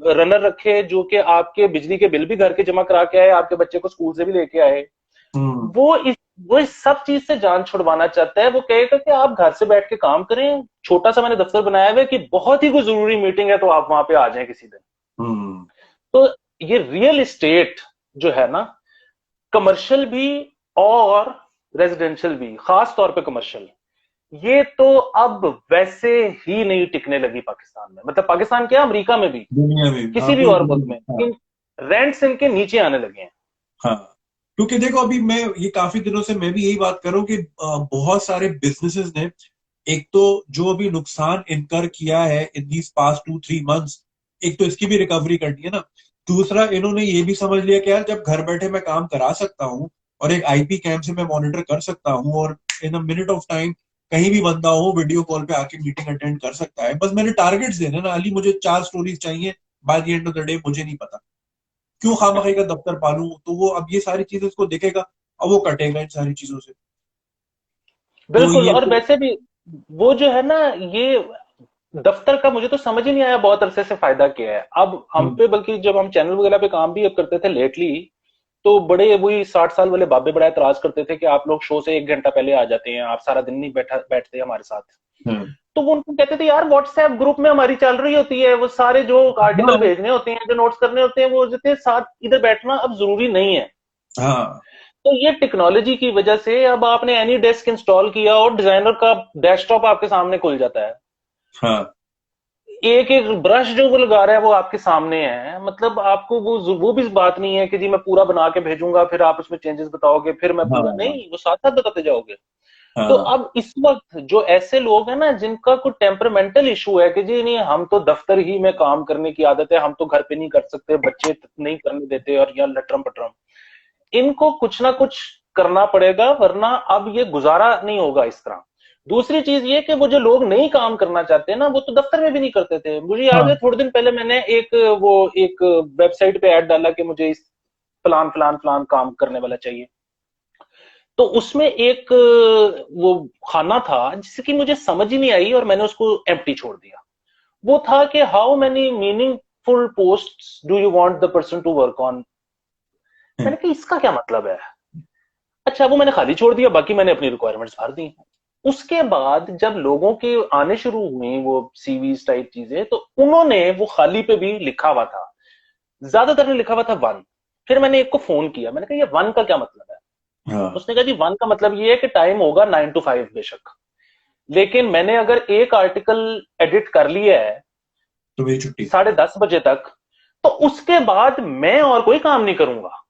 रनर रखे जो कि आपके बिजली के बिल भी घर के जमा करा के आए, आपके बच्चे को स्कूल से भी लेके आए। हम्म वो इस वो इस सब चीज से जान छुड़वाना चाहता है। वो कहेगा कि आप घर से बैठ के काम करें, छोटा सा मैंने दफ्तर बनाया हुआ है कि बहुत ही कोई जरूरी मीटिंग है तो आप वहां पे आ जाएं किसी दिन। हम्म। तो ये रियल एस्टेट जो है ना, कमर्शियल भी और रेजिडेंशियल भी, खास तौर पे कमर्शियल, ये तो अब वैसे ही नहीं टिकने लगी पाकिस्तान में। मतलब पाकिस्तान क्या, अमेरिका में भी, दुनिया में, हाँ, किसी भी पूरी और दुनिया मुल्क में, में हाँ। इन रेंट्स इनके नीचे आने लगे हैं। हाँ, क्योंकि देखो अभी मैं ये काफी दिनों से मैं भी यही बात कर रहा हूँ कि बहुत सारे बिजनेसेस ने, एक तो जो अभी नुकसान इनकर किया है इन दीज पास्ट 2-3 मंथ्स, एक तो इसकी भी रिकवरी करनी है ना। दूसरा, इन्होंने ये भी समझ लिया कि यार जब घर बैठे मैं काम करा सकता हूँ और एक आईपी कैम से मैं मॉनिटर कर सकता हूँ और इन अ मिनट ऑफ टाइम कहीं भी बंदा हो वीडियो कॉल पे आके मीटिंग अटेंड कर सकता है, बस मैंने टारगेट्स देने ना, अली मुझे 4 स्टोरीज चाहिए by the end of the day, मुझे नहीं पता क्यों खामखी का दफ्तर पालू, तो वो अब ये सारी चीजें उसको देखेगा, अब वो कटेगा इन सारी चीजों से। तो बिल्कुल। ये और तो, वैसे भी वो जो है ना, ये दफ्तर का मुझे तो समझ ही नहीं आया बहुत अरसे से फायदा क्या है अब हम हम्म, पे। बल्कि जब हम चैनल वगैरह पे काम भी अब करते थे लेटली, तो बड़े वही 60 साल वाले बाबे बड़ा एतराज करते थे कि आप लोग शो से 1 घंटा पहले आ जाते हैं, आप सारा दिन नहीं बैठते हमारे साथ। हम्म, तो वो उनको कहते थे यार व्हाट्सएप ग्रुप में हमारी चल रही होती है, वो सारे जो आर्टिकल हाँ, भेजने होते हैं, जो नोट्स करने होते हैं, वो जैसे साथ इधर बैठना अब जरूरी नहीं है। हाँ, तो ये टेक्नोलॉजी की वजह से अब आपने एनी डेस्क इंस्टॉल किया और डिजाइनर का डेस्कटॉप आपके सामने खुल जाता है। हाँ, एक एक ब्रश जो वो लगा रहा है वो आपके सामने है। मतलब आपको वो भी इस बात नहीं है कि जी मैं पूरा बना के भेजूंगा फिर आप उसमें चेंजेस बताओगे फिर मैं पूरा, हाँ, नहीं, वो साथ साथ बताते जाओगे। तो हाँ, अब इस वक्त जो ऐसे लोग हैं ना जिनका कोई टेम्परमेंटल इशू है कि जी नहीं हम तो दफ्तर ही में काम करने की आदत है, हम तो घर पे नहीं कर सकते, बच्चे नहीं करने देते और यहाँ लटरम पटरम, इनको कुछ ना कुछ करना पड़ेगा वरना अब ये गुजारा नहीं होगा इस तरह। दूसरी चीज ये कि वो जो लोग नहीं काम करना चाहते ना, वो तो दफ्तर में भी नहीं करते थे। मुझे याद है हाँ, थोड़े दिन पहले मैंने एक वेबसाइट पे ऐड डाला कि मुझे इस फलान फलान फलान काम करने वाला चाहिए। तो उसमें एक वो खाना था जिसकी मुझे समझ ही नहीं आई और मैंने उसको एम्प्टी छोड़ दिया। वो था कि how many meaningful post do you want the person to work on. मैंने कहा इसका क्या मतलब है। अच्छा, वो मैंने खाली छोड़ दिया, बाकी मैंने अपनी रिक्वायरमेंट्स भर दी। उसके बाद जब लोगों के आने शुरू हुई वो सीवीज टाइप चीजें, तो उन्होंने वो खाली पे भी लिखा हुआ था, ज्यादातर ने लिखा हुआ था वन। फिर मैंने एक को फोन किया, मैंने कहा ये वन का क्या मतलब है। हाँ, उसने कहा जी वन का मतलब ये है कि टाइम होगा 9 to 5 बेशक, लेकिन मैंने अगर एक आर्टिकल एडिट कर लिया है तो मेरी छुट्टी। 10:30 बजे तक, तो उसके बाद मैं और कोई काम नहीं करूंगा।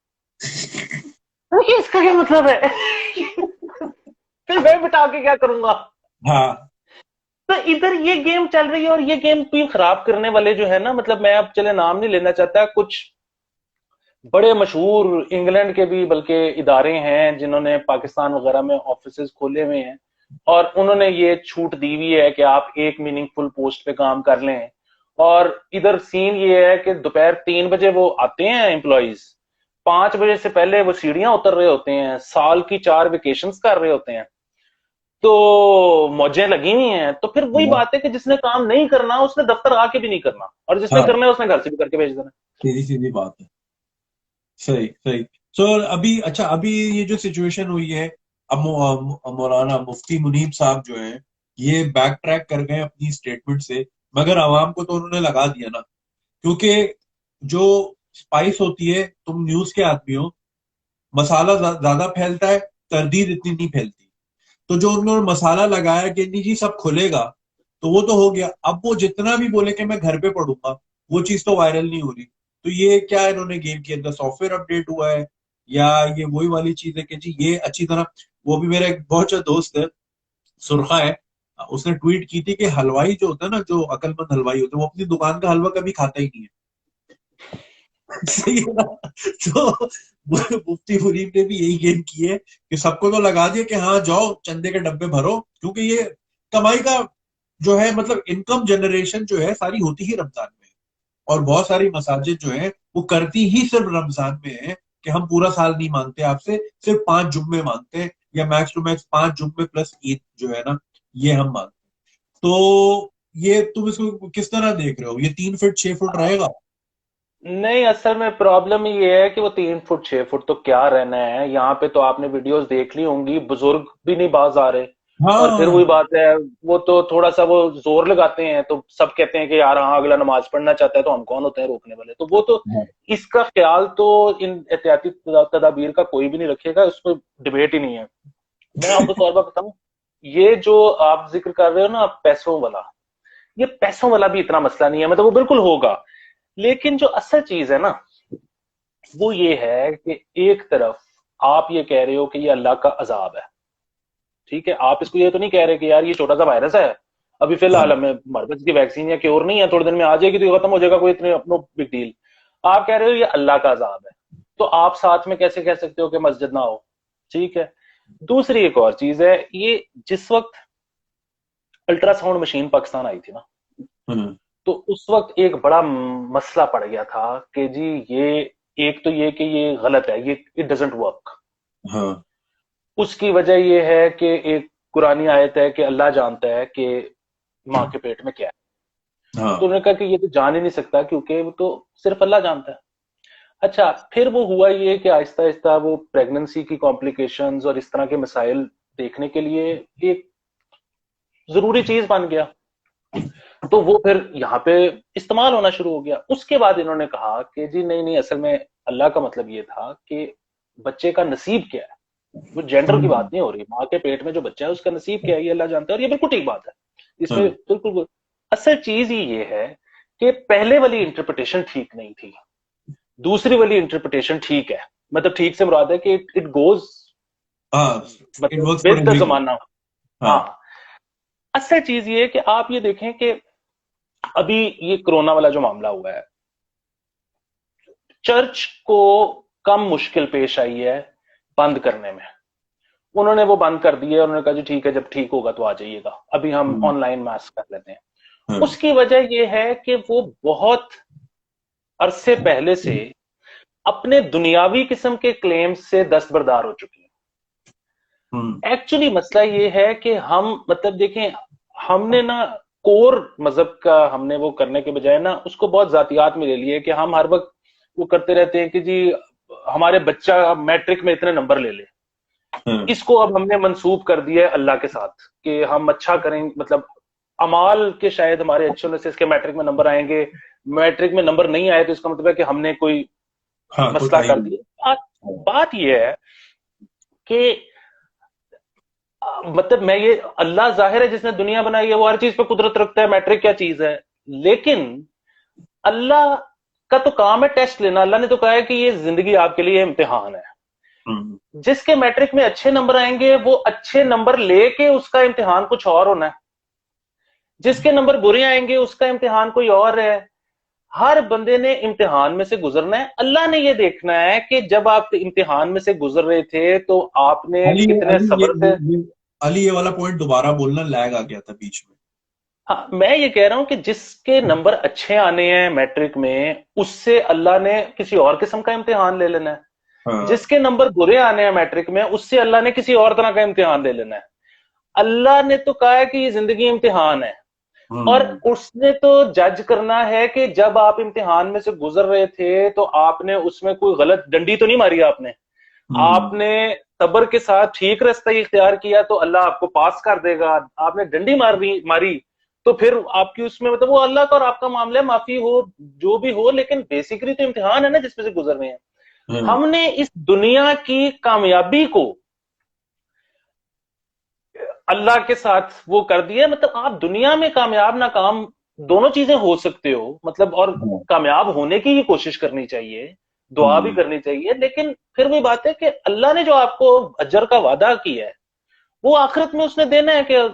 तो इसका क्या मतलब है। फिर मैं बिठा के क्या करूंगा। हाँ, तो इधर ये गेम चल रही है और ये गेम भी खराब करने वाले जो है ना, मतलब मैं अब चले नाम नहीं लेना चाहता, कुछ बड़े मशहूर इंग्लैंड के भी बल्कि इदारे हैं जिन्होंने पाकिस्तान वगैरह में ऑफिसेज खोले हुए हैं और उन्होंने ये छूट दी हुई है कि आप एक मीनिंगफुल पोस्ट पे काम कर लें। और इधर सीन ये है कि दोपहर 3 बजे वो आते हैं एम्प्लॉइज, 5 बजे से पहले वो सीढ़ियां उतर रहे होते हैं, साल की 4 वेकेशंस कर रहे होते हैं, तो मौजें लगी हुई हैं। तो फिर वही हाँ, बात है कि जिसने काम नहीं करना उसने दफ्तर आके भी नहीं करना, और जिसने हाँ, करना है उसने घर से भी करके भेज देना। सीधी सीधी बात है। सही सही। सो अभी, अच्छा, अभी ये जो सिचुएशन हुई है, अब मौलाना मुफ्ती मुनीब साहब जो हैं, ये बैक ट्रैक कर गए अपनी स्टेटमेंट से, मगर आवाम को तो उन्होंने लगा दिया ना, क्योंकि जो स्पाइस होती है, तुम न्यूज के आदमी हो, मसाला ज्यादा फैलता है, तरदीद इतनी नहीं फैलती। तो जो उन्होंने मसाला लगाया कि नहीं जी सब खुलेगा, तो वो तो हो गया। अब वो जितना भी बोले कि मैं घर पे पढ़ूंगा, वो चीज तो वायरल नहीं हो रही। तो ये क्या इन्होंने गेम के अंदर सॉफ्टवेयर अपडेट हुआ है, या ये वही वाली चीज है कि जी ये अच्छी तरह, वो भी मेरा एक बहुत अच्छा दोस्त है, सुरखा है, उसने ट्वीट की थी कि हलवाई जो होता है ना, जो अकलमंद हलवाई होते हैं, वो अपनी दुकान का हलवा कभी खाता ही नहीं है। सही है ना। तो मुफ्ती मुनीम ने भी यही गेम की है कि सबको तो लगा दिया कि हाँ जाओ चंदे के डब्बे भरो, क्योंकि ये कमाई का जो है, मतलब इनकम जनरेशन जो है सारी होती ही रमजान में है। और बहुत सारी मसाजिद जो है वो करती ही सिर्फ रमजान में है कि हम पूरा साल नहीं मांगते आपसे, सिर्फ 5 जुम्मे मांगते हैं, या मैक्स टू मैक्स 5 जुम्मे प्लस ईद जो है ना, ये हम मांगते हैं। तो ये तुम इसको किस तरह देख रहे हो, ये 3 फीट 6 फुट रहेगा? नहीं, असल में प्रॉब्लम ये है कि वो 3 फुट 6 फुट तो क्या रहना है यहाँ पे। तो आपने वीडियोस देख ली होंगी, बुजुर्ग भी नहीं बाज आ रहे। और फिर वही हाँ। बात है, वो तो थोड़ा सा वो जोर लगाते हैं तो सब कहते हैं कि यार हाँ अगला नमाज पढ़ना चाहता है, तो हम कौन होते हैं रोकने वाले। तो वो तो हाँ। इसका ख्याल तो इन एहतियाती तदाबीर का कोई भी नहीं रखेगा, उसमें डिबेट ही नहीं है। मैं आपको एक और बात बताऊं, ये जो आप जिक्र कर रहे हो ना पैसों वाला, ये पैसों वाला भी इतना मसला नहीं है, मतलब वो बिल्कुल होगा। लेकिन जो असल चीज है ना, वो ये है कि एक तरफ आप ये कह रहे हो कि ये अल्लाह का अजाब है, ठीक है। आप इसको ये तो नहीं कह रहे कि यार ये छोटा सा वायरस है, अभी फिलहाल हाँ। हमें हमारे पास इसकी वैक्सीन या क्योर नहीं है, थोड़े दिन में आ जाएगी तो ये खत्म हो जाएगा, कोई इतने नो बिग डील। आप कह रहे हो ये अल्लाह का अजाब है, तो आप साथ में कैसे कह सकते हो कि मस्जिद ना हो? ठीक है। दूसरी एक और चीज है, ये जिस वक्त अल्ट्रासाउंड मशीन पाकिस्तान आई थी ना, हम्म। तो उस वक्त एक बड़ा मसला पड़ गया था कि जी ये, एक तो ये कि ये गलत है, ये इट डजेंट वर्क। हाँ। उसकी वजह ये है कि एक कुरानी आयत है कि अल्लाह जानता है कि माँ के पेट में क्या है। तो हाँ। उन्होंने कहा कि ये तो जान ही नहीं सकता क्योंकि वो तो सिर्फ अल्लाह जानता है। अच्छा, फिर वो हुआ ये कि आहिस्ता आहिस्ता वो प्रेगनेंसी की कॉम्प्लिकेशंस और इस तरह के मसाइल देखने के लिए एक जरूरी चीज बन गया। तो वो फिर यहाँ पे इस्तेमाल होना शुरू हो गया। उसके बाद इन्होंने कहा कि जी नहीं नहीं, असल में अल्लाह का मतलब ये था कि बच्चे का नसीब क्या है, वो जेंडर की बात हम्म। नहीं हो रही, माँ के पेट में जो बच्चा है उसका नसीब क्या है ये अल्लाह जानता है, और ये बिल्कुल ठीक बात है। इसमें हम्म। बिल्कुल असल चीज ही ये है कि पहले वाली इंटरप्रिटेशन ठीक नहीं थी, दूसरी वाली इंटरप्रिटेशन ठीक है। मतलब ठीक से मुराद है कि इट गोज हाँ। इट मतलब works for with the everyone. जमाना। हाँ, हाँ। असल चीज ये है कि आप ये देखें कि अभी ये कोरोना वाला जो मामला हुआ है, चर्च को कम मुश्किल पेश आई है बंद करने में। उन्होंने वो बंद कर दिया, उन्होंने कहा जी ठीक है, जब ठीक होगा तो आ जाइएगा, अभी हम हम्म। ऑनलाइन मास कर लेते हैं। हम्म। उसकी वजह यह है कि वो बहुत अरसे पहले से अपने दुनियावी किस्म के क्लेम्स से दस्तबरदार हो चुकी है। हम्म। एक्चुअली मसला ये है कि हम मतलब देखें, हमने ना कोर मजहब का हमने वो करने के बजाय ना उसको बहुत जातियात में ले लिए कि हम हर वक्त वो करते रहते हैं कि जी हमारे बच्चा मैट्रिक में इतने नंबर ले ले। हम्म। इसको अब हमने मंसूब कर दिया है अल्लाह के साथ कि हम अच्छा करेंगे, मतलब अमाल के शायद हमारे अच्छे होने से इसके मैट्रिक में नंबर आएंगे। मैट्रिक में नंबर नहीं आए तो इसका मतलब है कि हमने कोई हाँ, कोई मसला टाइम कर नहीं। दिया। बात हाँ। बात यह है कि मतलब मैं ये, अल्लाह जाहिर है जिसने दुनिया बनाई है वो हर चीज पे कुदरत रखता है, मैट्रिक क्या चीज है। लेकिन अल्लाह का तो काम है टेस्ट लेना। अल्लाह ने तो कहा है कि ये जिंदगी आपके लिए इम्तिहान है। हम्म। जिसके मैट्रिक में अच्छे नंबर आएंगे वो अच्छे नंबर लेके उसका इम्तिहान कुछ और होना है, जिसके नंबर बुरे आएंगे उसका इम्तिहान कोई और है। हर बंदे ने इम्तिहान में से गुजरना है। अल्लाह ने ये देखना है कि जब आप इम्तिहान में से गुजर रहे थे तो आपने अली कितने अली सब्र से। अली ये वाला पॉइंट दोबारा बोलना, लैग आ गया था बीच में। हाँ, मैं ये कह रहा हूं कि जिसके नंबर अच्छे आने हैं मैट्रिक में, उससे अल्लाह ने किसी और किस्म का इम्तिहान ले लेना है। हाँ। जिसके नंबर बुरे आने हैं मैट्रिक में, उससे अल्लाह ने किसी और तरह का इम्तिहान ले लेना है। अल्लाह ने तो कहा है कि ये जिंदगी इम्तिहान है, और हम्म। उसने तो जज करना है कि जब आप इम्तिहान में से गुजर रहे थे तो आपने उसमें कोई गलत डंडी तो नहीं मारी आपने। हम्म। आपने सब्र के साथ ठीक रास्ता इख्तियार किया तो अल्लाह आपको पास कर देगा। आपने डंडी मारी तो फिर आपकी उसमें मतलब वो अल्लाह का और आपका मामला है, माफी हो जो भी हो, लेकिन बेसिकली तो इम्तिहान है ना जिसमें से गुजर रहे हैं। हम्म। हमने इस दुनिया की कामयाबी को अल्लाह के साथ वो कर दिया। मतलब आप दुनिया में कामयाब नाकाम दोनों चीजें हो सकते हो, मतलब और हाँ। कामयाब होने की ही कोशिश करनी चाहिए, दुआ भी हम्म। करनी चाहिए। लेकिन फिर वही बात है कि अल्लाह ने जो आपको अजर का वादा किया है वो आखिरत में उसने देना है कि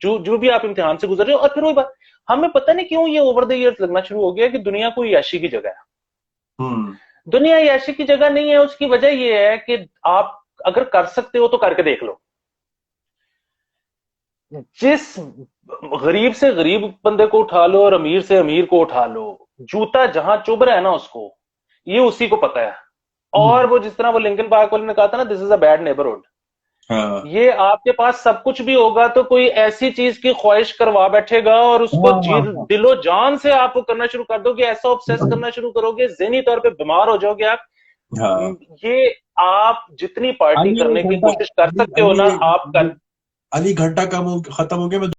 जो जो भी आप इम्तिहान से गुजर रहे हो। और फिर वही बात, हमें पता नहीं क्यों ये ओवर द ईयर्स लगना शुरू हो गया कि दुनिया कोई याशी की जगह है। हम्म। दुनिया याशी की जगह नहीं है। उसकी वजह यह है कि आप अगर कर सकते हो तो करके देख लो। जिस गरीब से गरीब बंदे को उठा लो और अमीर से अमीर को उठा लो, जूता जहां चुभ रहा है ना उसको, ये उसी को पता है। और हम्म। वो जिस तरह वो लिंकन पार्क वाले ने कहा था ना, this is a bad neighbourhood. हाँ ये आपके पास सब कुछ भी होगा तो कोई ऐसी चीज की ख्वाहिश करवा बैठेगा और उसको हाँ हाँ हाँ दिलो जान से आप वो करना शुरू कर दोगे, ऐसा ऑब्सेस करना शुरू करोगे, ज़हनी तौर पे बीमार हो जाओगे आप। हाँ। ये आप जितनी पार्टी अली करने एक की घंटा, कोशिश कर अली सकते हो अली ना, आप कर। अली घंटा खत्म हो गया, मैं